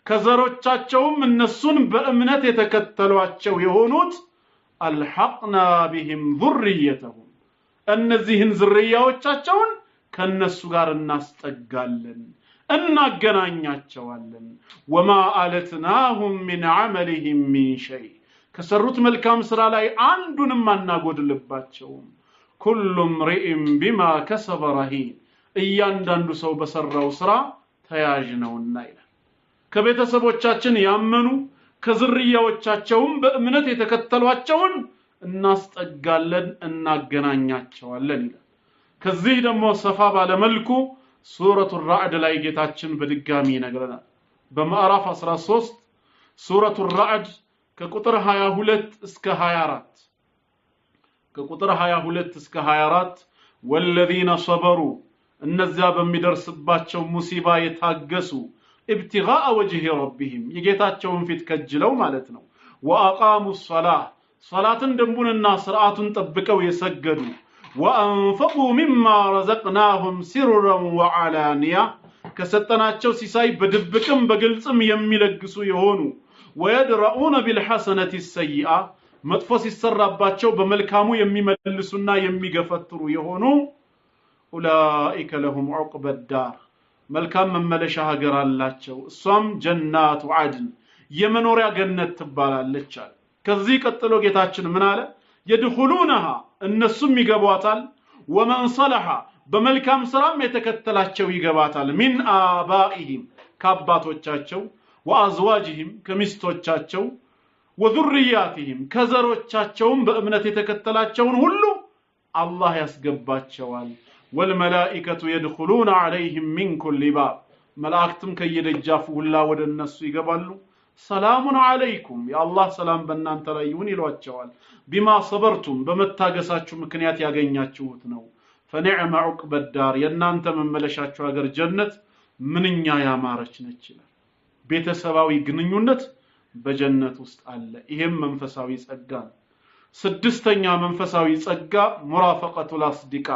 ከዘሮቻቸውም እነሱን በእምነት የተከተሏቸው የሆኑት አልሐቅና بهم ذريتهم እነዚህን ዝርያዎቻቸውን ከነሱ ጋር እናስጠጋለን እናገናኛቸዋለን ወማ አለትናሁም من عملهم من شيء ከሰሩት መልካም ስራ ላይ አንዱንም አናጎድልባቸውም كل امرئ بما كسب رهين እያንዳንዱ ሰው በሰራው ስራ ተያዥ ነውና ይላል ከቤተሰቦቻችን ያመኑ ከዝርያዎቻቸውም በእምነት የተከተሏቸውን እናስጠጋለን እናገናኛቸዋለን ይላል ከዚህ ደግሞ ሰፋ ባለ መልኩ ሱረቱል ራዕድ ላይ ጌታችን በድጋሚ ይነግረናል በማዕራፍ 13 ሱረቱል ራዕድ ከቁጥር 22 እስከ 24 ከቁጥር 22 እስከ 24 والذين صبروا እነዚያ በሚደርስባቸው ሙሲባ የታገሱ ابتغاء وجه ربهم የጌታቸውን ፊት ከጅለው ማለት ነው وأقاموا الصلاة صلاةን ደንቡንና ስርዓቱን ጠብቀው የሰገዱ وأنفقوا مما رزقناهم سرا وعلانية ከሰጠናቸው ሲሳይ በድብቅም በግልጽም የሚለግሱ የሆኑ ويدرؤون بالحسنة السيئة መጥፎ ሲሰራባቸው በመልካሙ የሚመልሱና የሚገፈትሩ የሆኑ أولئك لهم عقبى الدار መልካም መመለሻ ሀገር አላቸው እሷም ጀናቱ አድን የመኖሪያ ገነት ትባላለች ከዚህ ቀጥሎ ጌታችን ምን አለ يدخلونها እነሱም ይገባታል ومن صلح በመልካም ስራም የተከተላቸው ይገባታል من آبائهم ከአባቶቻቸው وأزواجهم ከሚስቶቻቸው وذرياتهم ከዘሮቻቸውም በእምነት የተከተላቸውን ሁሉ አላህ ያስገባቸዋል والملائكة يدخلون عليهم من كل باب ملائكتم كيدجاف ሁላ ወደ እነሱ ይገባሉ ሰላም አለይኩም የአላህ ሰላም በእናንተ ላይ ይሁን ይሏቸዋል بما صبرتم በመታገሳችሁ ምክንያት ያገኛችሁት ነው فنعم عقب الدار የእናንተ መመለሻችሁ ሀገር ጀነት ምንኛ ያማረች ነች ይላል ቤተሰባዊ ግንኙነት በጀነት ውስጥ አለ ይሄም መንፈሳዊ ጸጋ ስድስተኛ መንፈሳዊ ጸጋ ሙራፈቀቱል አስዲቃ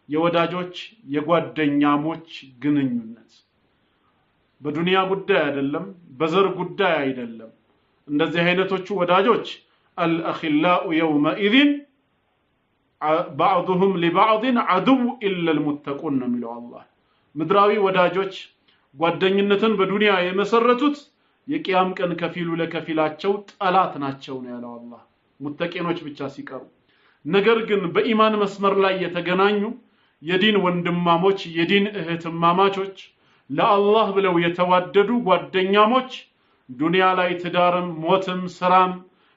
የወዳጆች የጓደኛሞች ግንኙነት በዱንያ ጉዳይ አይደለም በዘር ጉዳይ አይደለም እንደዚህ አይነቶቹ ወዳጆች الأخلاء يومئذ بعضهم لبعض عدو إلا المتقون من الله ምድራዊ ወዳጆች ጓደኝነትን በዱንያ የመሰረቱት የቂያም ቀን ከፊሉ ለከፊላቸው ጠላት ናቸው ነው ያለው አላህ ሙተቂኖች ብቻ ሲቀሩ ነገር ግን በኢማን መስመር ላይ የተገናኙ የዲን ወንድማሞች የዲን እህትማማቾች ለአላህ ብለው የተዋደዱ ጓደኛሞች ዱንያ ላይ ትዳርም ሞትም ስራም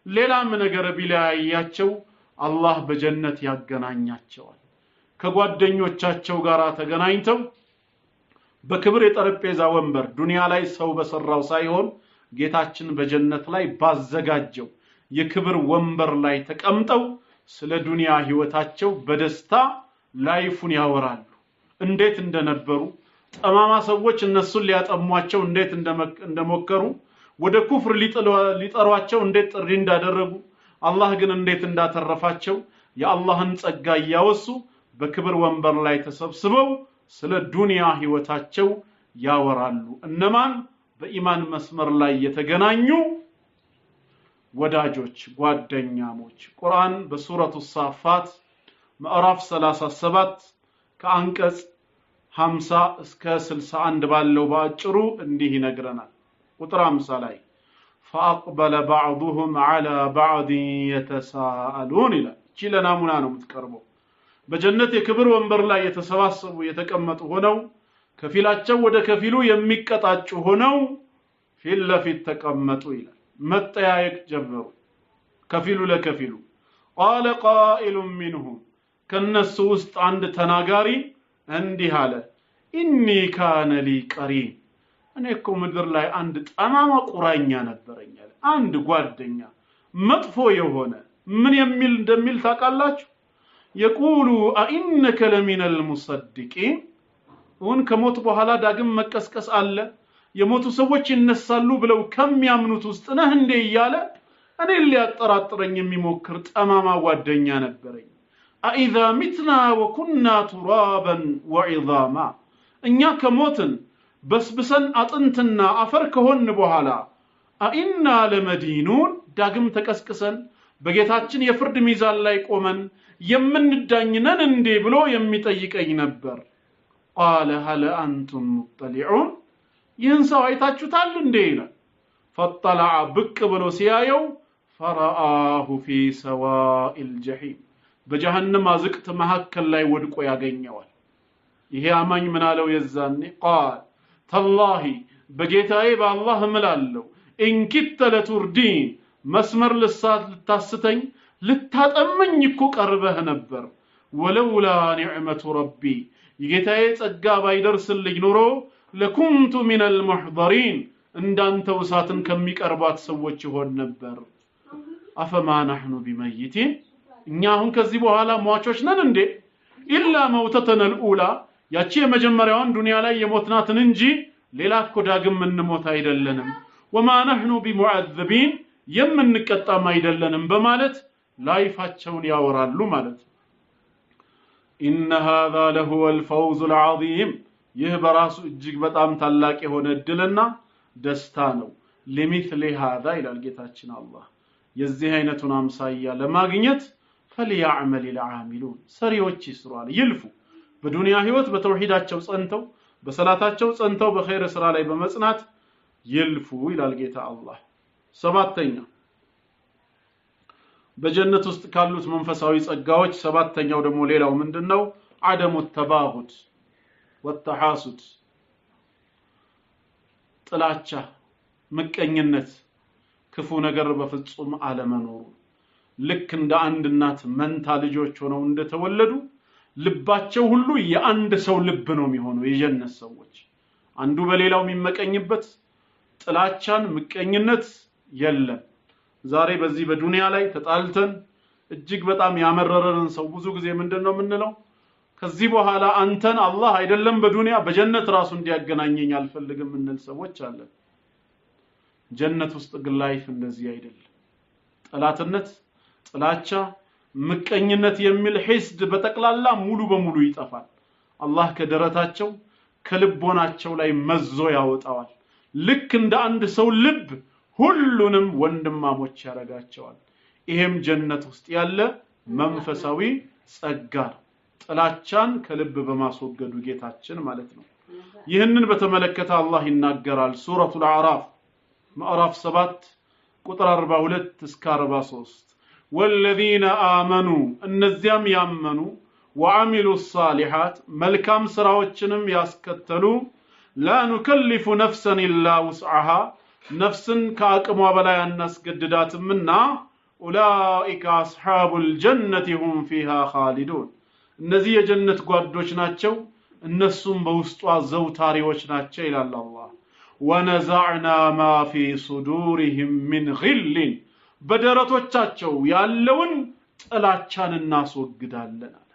ሌላም ነገር ቢለያያቸው አላህ በጀነት ያገናኛቸዋል ከጓደኞቻቸው ጋር ተገናኝተው በክብር የጠረጴዛ ወንበር ዱንያ ላይ ሰው በሰራው ሳይሆን ጌታችን በጀነት ላይ ባዘጋጀው የክብር ወንበር ላይ ተቀምጠው ስለ ዱንያ ህይወታቸው በደስታ ላይፉን ያወራሉ እንዴት እንደነበሩ ጠማማ ሰዎች እነሱን ሊያጠሟቸው እንዴት እንደሞከሩ ወደ ኩፍር ሊጠሯቸው እንዴት ጥሪ እንዳደረጉ አላህ ግን እንዴት እንዳተረፋቸው የአላህን ጸጋ ያወሱ በክብር ወንበር ላይ ተሰብስበው ስለ ዱንያ ህይወታቸው ያወራሉ እነማን በኢማን መስመር ላይ የተገናኙ ወዳጆች ጓደኛሞች ቁርአን በሱረቱ ሳፋት ምዕራፍ 37 ከአንቀጽ 50 እስከ 61 ባለው ባጭሩ እንዲህ ይነግረናል ቁጥር 50 ላይ فاقبل بعضهم على بعض يتساءلون الى ቺለና ሙና ነው የምትቀርበው በጀነት የክብር ወንበር ላይ የተሰባሰቡ የተቀመጡ ሆነው ከፊላቸው ወደ ከፊሉ የሚቀጣጩ ሆነው ፊት ለፊት ተቀመጡ ይላል መጠያየቅ ጀመሩ ከፊሉ ለከፊሉ قال قائل منهم ከነሱ ውስጥ አንድ ተናጋሪ እንዲህ አለ ኢኒ ካነ ሊ ቀሪን እኔ እኮ ምድር ላይ አንድ ጠማማ ቁራኛ ነበረኝ አለ አንድ ጓደኛ መጥፎ የሆነ ምን የሚል እንደሚል ታውቃላችሁ يقول أئنك لمن المصدقين ወን ከሞት በኋላ ዳግም መቀስቀስ አለ የሞቱ ሰዎች ይነሳሉ ብለው ከሚያምኑት ውስጥ ነህ እንዴ ይያለ እኔ ሊያጠራጥረኝ የሚሞክር ጠማማ ጓደኛ ነበረኝ أإذا متنا وكنا ترابا وعظاما እኛ ከሞትን በስብሰን አጥንትና አፈር ከሆን በኋላ أئنا لمدينون ዳግም ተቀስቅሰን በጌታችን የፍርድ ሚዛን ላይ ቆመን የምንዳኝነን እንዴ ብሎ የሚጠይቀኝ ነበር قال هل انتم مطلعون ይህን ሰው አይታችሁታል እንዴ ይላል فطلع ብቅ ብሎ ሲያየው فرآه في سواء الجحيم በጀሃነም አዝቅት መሐከል ላይ ወድቆ ያገኘዋል ይሄ አማኝ ምን አለው የዛኔ قال تالله በጌታዬ በአላህ እምላለሁ إن كدت لتردين መስመር ልሳት ልታስተኝ ልታጠመኝ እኮ ቀርበህ ነበር ولولا نعمة ربي የጌታዬ ጸጋ ባይደርስልኝ ኖሮ ለኩንቱ من المحضرين እንዳንተ ውሳትን ከሚቀርባት ሰዎች ይሆን ነበር أفما نحن بميتين እኛ አሁን ከዚህ በኋላ ሟቾች ነን እንዴ إلا موتتنا الأولى ያቺ የመጀመሪያውን ዱንያ ላይ የሞትናትን እንጂ ሌላ እኮ ዳግም እንሞት አይደለንም وما نحن بمعذبين የምንቀጣም አይደለንም በማለት ላይፋቸውን ያወራሉ ማለት إن هذا لهو الفوز العظيم ይህ በራሱ እጅግ በጣም ታላቅ የሆነ እድልና ደስታ ነው ለሚثل هذا ይላል ጌታችን አላህ የዚህ አይነቱን አምሳያ ለማግኘት فليعمل العاملون ሰሪዎች ይስራሉ ይልፉ በዱንያ ህይወት በተውሂዳቸው ጸንተው በሰላታቸው ጸንተው በኸይር ስራ ላይ በመጽናት ይልፉ ይላል ጌታ አላህ ሰባተኛ በጀነት ውስጥ ካሉት መንፈሳዊ ጸጋዎች ሰባተኛው ደግሞ ሌላው ምንድነው አደሙ ተባሁድ ወተሐሱድ ጥላቻ ምቀኝነት ክፉ ነገር በፍጹም አለመኖሩ ልክ እንደ አንድ እናት መንታ ልጆች ሆነው እንደተወለዱ ልባቸው ሁሉ የአንድ ሰው ልብ ነው የሚሆነው የጀነት ሰዎች አንዱ በሌላው የሚመቀኝበት ጥላቻን ምቀኝነት የለም ዛሬ በዚህ በዱንያ ላይ ተጣልተን እጅግ በጣም ያመረረን ሰው ብዙ ጊዜ ምንድነው የምንለው ከዚህ በኋላ አንተን አላህ አይደለም በዱንያ በጀነት ራሱ እንዲያገናኘኝ አልፈልግም እንል ሰዎች አለን ጀነት ውስጥ ግን ላይፍ እንደዚህ አይደለም ጠላትነት ጥላቻ ምቀኝነት የሚል ሂስድ በተቅላላ ሙሉ በሙሉ ይጠፋል አላህ ከደረታቸው ከልቦናቸው ላይ መዞ ያወጣዋል ልክ እንደ አንድ ሰው ልብ ሁሉንም ወንድማሞች ያረጋቸዋል ይሄም ጀነት ውስጥ ያለ መንፈሳዊ ጸጋ ጥላቻን ከልብ በማስወገዱ ጌታችን ማለት ነው ይህንን በተመለከተ አላህ ይናገራል ሱረቱል አዕራፍ ምዕራፍ 7 ቁጥር 42 እስከ 43 والذين آمنوا እነዚያም ያመኑ وعملوا الصالحات መልካም ስራዎችንም ያስከተሉ لا نكلف نفسا إلا وسعها ነፍስን ከአቅሟ በላይ አናስገድዳትምና أولئك أصحاب الجنة هم فيها خالدون እነዚህ የጀነት ጓዶች ናቸው እነሱም በውስጧ ዘውታሪዎች ናቸው ይላል አላህ ونزعنا ما في صدورهم من غل በደረቶቻቸው ያለውን ጥላቻን እናስወግዳለን አለ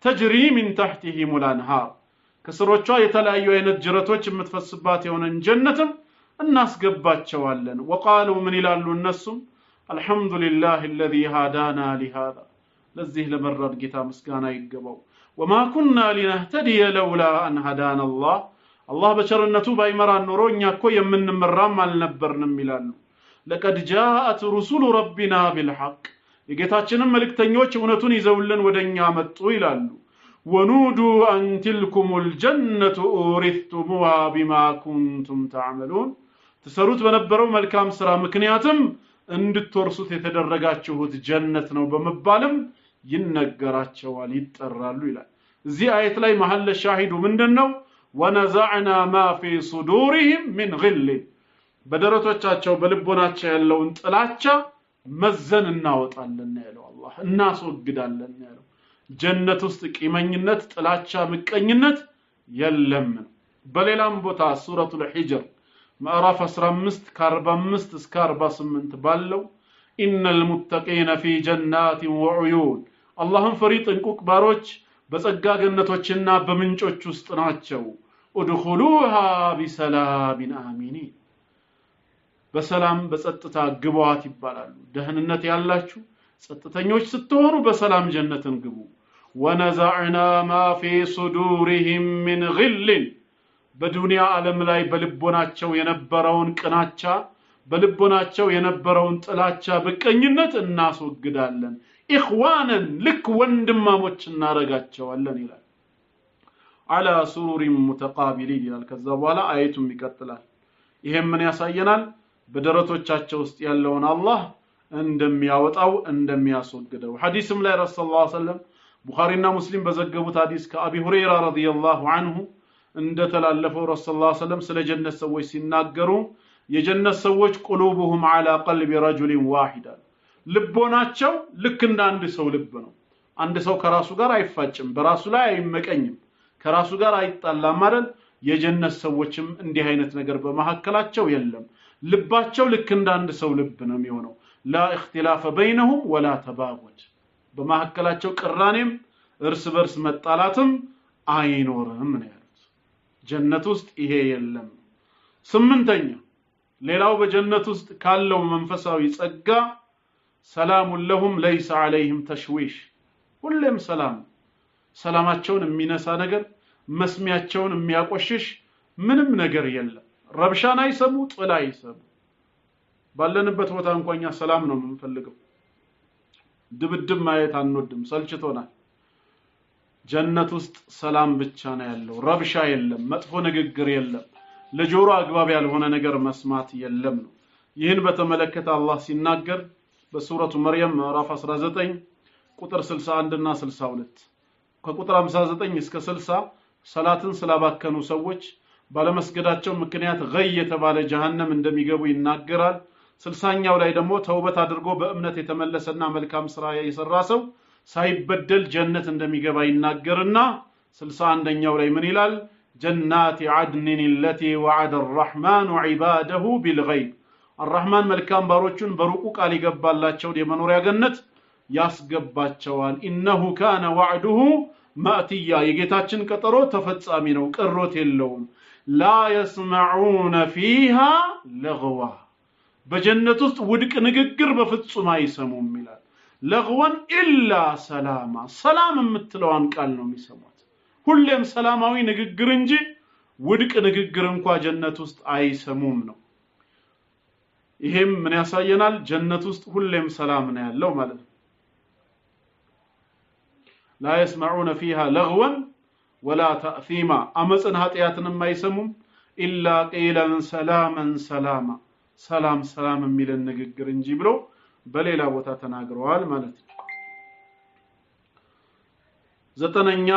تجري من تحتهم الأنهار ከስሮቿ የተለያዩ አይነት ጅረቶች የምትፈስባት የሆነን ጀነትም እናስገባቸዋለን وقالوا من ይላሉ እነሱም الحمد لله الذي هدانا لهذا ለዚህ ለመረድ ጌታ ምስጋና ይገባው وما كنا لنهتدي لولا أن هدانا الله الله በቸርነቱ ባይመራን ኖሮ እኛ እኮ የምንመራም አልነበርንም ይላሉ لقد جاءت رسل ربنا بالحق የጌታችንን መልእክተኞች እውነቱን ይዘውልን ወደኛ መጡ ይላሉ ونودوا أن تلكم الجنة أورثتموها بما كنتم تعملون تسروت በነበረው መልካም ስራ ምክንያቱም እንድትወርሱት የተደረጋችሁት ጀነት ነው በመባልም ይነገራቸዋል ይጠራሉ ይላል እዚህ አየት ላይ መሐለ ሻሂዱ ምንድነው ونزعنا ما في صدورهم من غل በደረቶቻቸው በልቦናቸው ያለውን ጥላቻ መዘን እናወጣለን ያለው አላህ እናስወግዳለን ያለው ጀነት ውስጥ ቂመኝነት ጥላቻ ምቀኝነት የለም በሌላም ቦታ ሱረቱል ሂጅር ምዕራፍ 15 ከ45 እስከ 48 ባለው ኢነል ሙተቂነ ፊ ጀናት ወዑዩን አላህን ፈሪ ጥንቁቅ ባሮች በጸጋ ገነቶችና በምንጮች ውስጥ ናቸው ኡድኹሉሃ ቢሰላሚን አሚኒን በሰላም በጸጥታ ግቧት ይባላሉ ደህንነት ያላችሁ ጸጥተኞች ስትሆኑ በሰላም ጀነትን ግቡ ወነዛዕና ማ ፊ ሱዱሪሂም ሚን ግል በዱንያ ዓለም ላይ በልቦናቸው የነበረውን ቅናቻ በልቦናቸው የነበረውን ጥላቻ በቀኝነት እናስወግዳለን ኢኽዋነን ልክ ወንድማሞች እናረጋቸዋለን ይላል አላ ሱሩሪን ሙተቃቢሊን ይላል ከዛ በኋላ አየቱም ይቀጥላል ይሄም ምን ያሳየናል በደረቶቻቸው ውስጥ ያለውን አላህ እንደሚያወጣው እንደሚያስወግደው ሐዲስም ላይ ረሱላህ ሰለላሁ ዐለይሂ ወሰለም ቡኻሪና ሙስሊም በዘገቡት ሐዲስ ከአቢ ሁረይራ ረዲየላሁ ዐንሁ እንደተላለፈው ረሱላህ ሰለላሁ ዐለይሂ ወሰለም ስለ ጀነት ሰዎች ሲናገሩ የጀነት ሰዎች ቁሉቡሁም ዐላ ቀልቢ ረጁሊን ዋሂድ ልቦናቸው ልክ እንደ አንድ ሰው ልብ ነው አንድ ሰው ከራሱ ጋር አይፋጭም በራሱ ላይ አይመቀኝም ከራሱ ጋር አይጣላም ማለት የጀነት ሰዎችም እንዲህ አይነት ነገር በመሐከላቸው የለም ልባቸው ልክ እንደ አንድ ሰው ልብ ነው የሚሆነው لا اختلاف بينهم ولا تباغض በመሐከላቸው ቅራኔም እርስ በርስ መጣላትም አይኖርም ነው ያሉት ጀነት ውስጥ ይሄ የለም ስምንተኛ ሌላው በጀነት ውስጥ ካለው መንፈሳዊ ጸጋ ሰላም ለሁም ليس عليهم تشويش ሁሌም ሰላማቸውን የሚነሳ ነገር መስሚያቸውን የሚያቆሽሽ ምንም ነገር የለም ረብሻን አይሰሙ ጥላ አይሰሙ ባለንበት ቦታ እንኳንኛ ሰላም ነው የምንፈልገው ድብድብ ማየት አንወድም ሰልችቶናል ጀነት ውስጥ ሰላም ብቻ ነው ያለው ረብሻ የለም መጥፎ ንግግር የለም ለጆሮ አግባብ ያልሆነ ነገር መስማት የለም ነው ይህን በተመለከተ አላህ ሲናገር በሱረቱ መርየም ምዕራፍ 19 ቁጥር 61 እና 62 ከቁጥር 59 እስከ 60 ሰላትን ስላባከኑ ሰዎች ባለመስገዳቸው ምክንያት ገይ የተባለ ጀሃነም እንደሚገቡ ይናገራል 60ኛው ላይ ደግሞ ተውበት አድርጎ በእምነት የተመለሰና መልካም ስራ የሰራ ሰው ሳይበደል ጀነት እንደሚገባ ይናገርና 61ኛው ላይ ምን ይላል ጀናት عدن التي وعد الرحمن عباده بالغيب الرحمن መልካም ባሮቹን በሩቁ ቃል ይገባላቸው የመኖሪያ ገነት ያስገባቸዋል انه كان وعده مأتيا የጌታችን ቀጠሮ ተፈጻሚ ነው ቅሮት የለውም لا يسمعون فيها لغوا በጀነት ውስጥ ውድቅ ንግግር በፍጹም አይሰሙም ይላል ለغወን ኢላ ሰላማ ሰላም የምትለዋን ቃል ነው የሚሰሙት ሁሌም ሰላማዊ ንግግር እንጂ ውድቅ ንግግር እንኳን ጀነት ውስጥ አይሰሙም ነው ይሄም ምን ያሳየናል ጀነት ውስጥ ሁሌም ሰላም ነው ያለው ማለት ነው لا يسمعون فيها لغوا ولا تأثيما أمسن هاتياتنا ما يسمون إلا قيلا سلاما سلاما ሰላም ሰላም የሚልን ንግግር እንጂ ብሎ በሌላ ቦታ ተናግረዋል ማለት ነው። ዘጠነኛ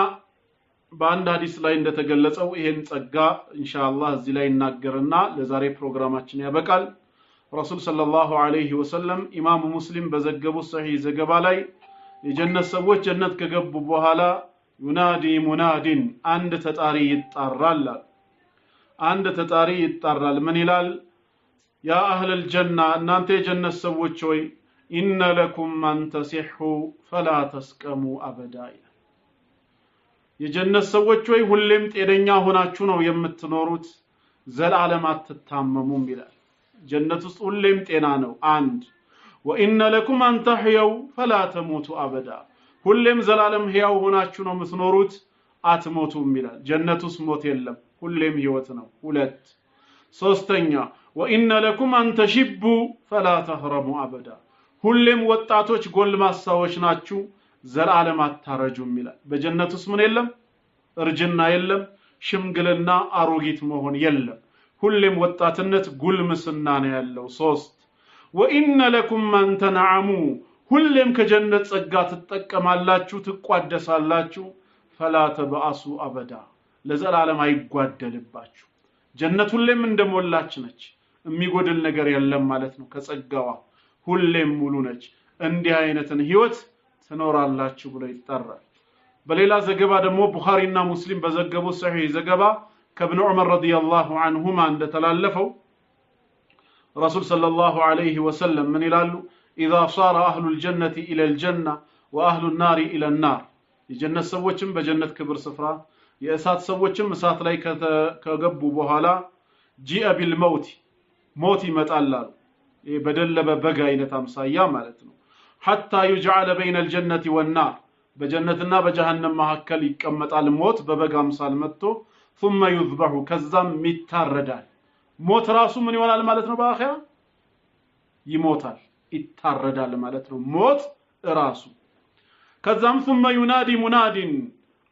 በአንድ ሐዲስ ላይ እንደተገለጸው ይሄን ጸጋ ኢንሻአላህ እዚህ ላይ እናገርና ለዛሬ ፕሮግራማችን ያበቃል። ረሱል ሰለላሁ ዐለይሂ ወሰለም ኢማሙ ሙስሊም በዘገቡት ሰሂህ ዘገባ ላይ የጀነት ሰዎች ጀነት ከገቡ በኋላ ዩናዲ ሙናዲን አንድ ተጣሪ ይጣራል። አንድ ተጣሪ ይጣራል። ምን ይላል? ያ አህለል ጀና እናንተ የጀነት ሰዎች ሆይ ኢነ ለኩም አን ተሲሑ ፈላ ተስቀሙ አበዳ። የጀነት ሰዎች ሆይ ሁሌም ጤነኛ ሆናችሁ ነው የምትኖሩት፣ ዘላለም አትታመሙም ይላል። ጀነት ውስጥ ሁሌም ጤና ነው። አንድ ወኢነ ለኩም አን ተሕየው ፈላ ተሙቱ አበዳ፣ ሁሌም ዘላለም ሕያው ሆናችሁ ነው የምትኖሩት፣ አትሞቱም ይላል። ጀነት ውስጥ ሞት የለም፣ ሁሌም ህይወት ነው። ሁለት ሶስተኛ ወኢነ ለኩም አን ተሽቡ ፈላ ተህረሙ አበዳ፣ ሁሌም ወጣቶች ጎልማሳዎች ናችሁ፣ ዘላለም አታረጁም ይላል። በጀነት ውስጥ ምን የለም? እርጅና የለም፣ ሽምግልና አሮጊት መሆን የለም። ሁሌም ወጣትነት ጉልምስና ነው ያለው። ሶስት ወኢነ ለኩም አን ተንዓሙ፣ ሁሌም ከጀነት ጸጋ ትጠቀማላችሁ፣ ትቋደሳላችሁ፣ ፈላ ተበአሱ አበዳ፣ ለዘላለም አይጓደልባችሁ። ጀነት ሁሌም እንደሞላች ነች፣ የሚጎድል ነገር የለም ማለት ነው። ከጸጋዋ ሁሌም ሙሉ ነች። እንዲህ አይነትን ህይወት ትኖራላችሁ ብሎ ይጠራል። በሌላ ዘገባ ደግሞ ቡኻሪና ሙስሊም በዘገቡት ሰሂህ ዘገባ ከኢብኑ ዑመር ረዲየላሁ ዐንሁማ እንደተላለፈው ረሱል ሰለላሁ ዐለይሂ ወሰለም ምን ይላሉ? ኢዛ ሷረ አህሉል ጀነቲ ኢለል ጀና ወአህሉን ናሪ ኢለን ናር፣ የጀነት ሰዎችም በጀነት ክብር ስፍራ የእሳት ሰዎችም እሳት ላይ ከገቡ በኋላ ጂአ ቢልመውት፣ ሞት ይመጣል አሉ። ይሄ በደለበ በግ አይነት አምሳያ ማለት ነው። ሐታ ይጅዐለ በይነል ጀነቲ ወናር፣ በጀነትና በጀሃነም መካከል ይቀመጣል ሞት በበግ አምሳል መጥቶ ثم يذبح፣ ከዛም ይታረዳል። ሞት ራሱ ምን ይሆናል ማለት ነው? በአኺራ ይሞታል፣ ይታረዳል ማለት ነው ሞት ራሱ። ከዛም ثم ينادي مناد፣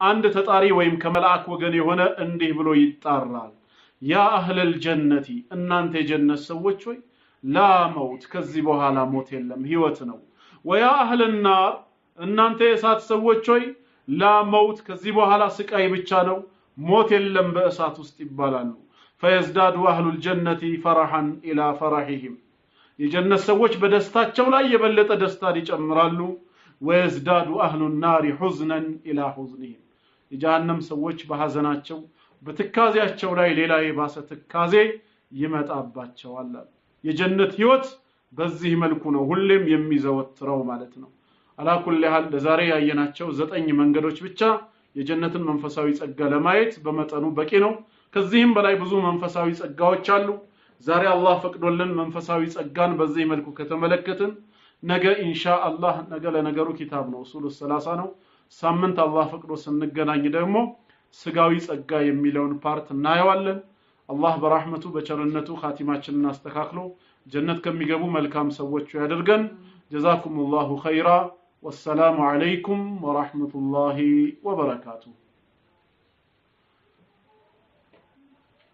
አንድ ተጣሪ ወይም ከመላእክ ወገን የሆነ እንዲህ ብሎ ይጣራል። ያ አህለል ጀነቲ፣ እናንተ የጀነት ሰዎች ሆይ ላ መውት፣ ከዚህ በኋላ ሞት የለም ህይወት ነው። ወያ አህለን ናር፣ እናንተ የእሳት ሰዎች ሆይ ላ መውት፣ ከዚህ በኋላ ስቃይ ብቻ ነው፣ ሞት የለም በእሳት ውስጥ ይባላሉ። ፈየዝዳዱ አህሉል ጀነቲ ፈረሐን ኢላ ፈረሂሂም፣ የጀነት ሰዎች በደስታቸው ላይ የበለጠ ደስታን ይጨምራሉ። ወየዝዳዱ አህሉን ናሪ ሑዝነን ኢላ ሑዝኒሂም፣ የጀሃነም ሰዎች በሐዘናቸው በትካዜያቸው ላይ ሌላ የባሰ ትካዜ ይመጣባቸዋል። የጀነት ህይወት በዚህ መልኩ ነው ሁሌም የሚዘወትረው ማለት ነው። አላኩል ያህል ለዛሬ ያየናቸው 9 መንገዶች ብቻ የጀነትን መንፈሳዊ ጸጋ ለማየት በመጠኑ በቂ ነው። ከዚህም በላይ ብዙ መንፈሳዊ ጸጋዎች አሉ። ዛሬ አላህ ፈቅዶልን መንፈሳዊ ጸጋን በዚህ መልኩ ከተመለከትን ነገ ኢንሻአላህ፣ ነገ ለነገሩ ኪታብ ነው ኡሱሉ ሰላሳ ነው። ሳምንት አላህ ፈቅዶ ስንገናኝ ደግሞ ስጋዊ ጸጋ የሚለውን ፓርት እናየዋለን። አላህ በረህመቱ በቸርነቱ ኻቲማችንን አስተካክሎ ጀነት ከሚገቡ መልካም ሰዎች ያድርገን። ጀዛኩሙላሁ ኸይራ። ወሰላሙ ዐለይኩም ወራህመቱላሂ ወበረካቱሁ።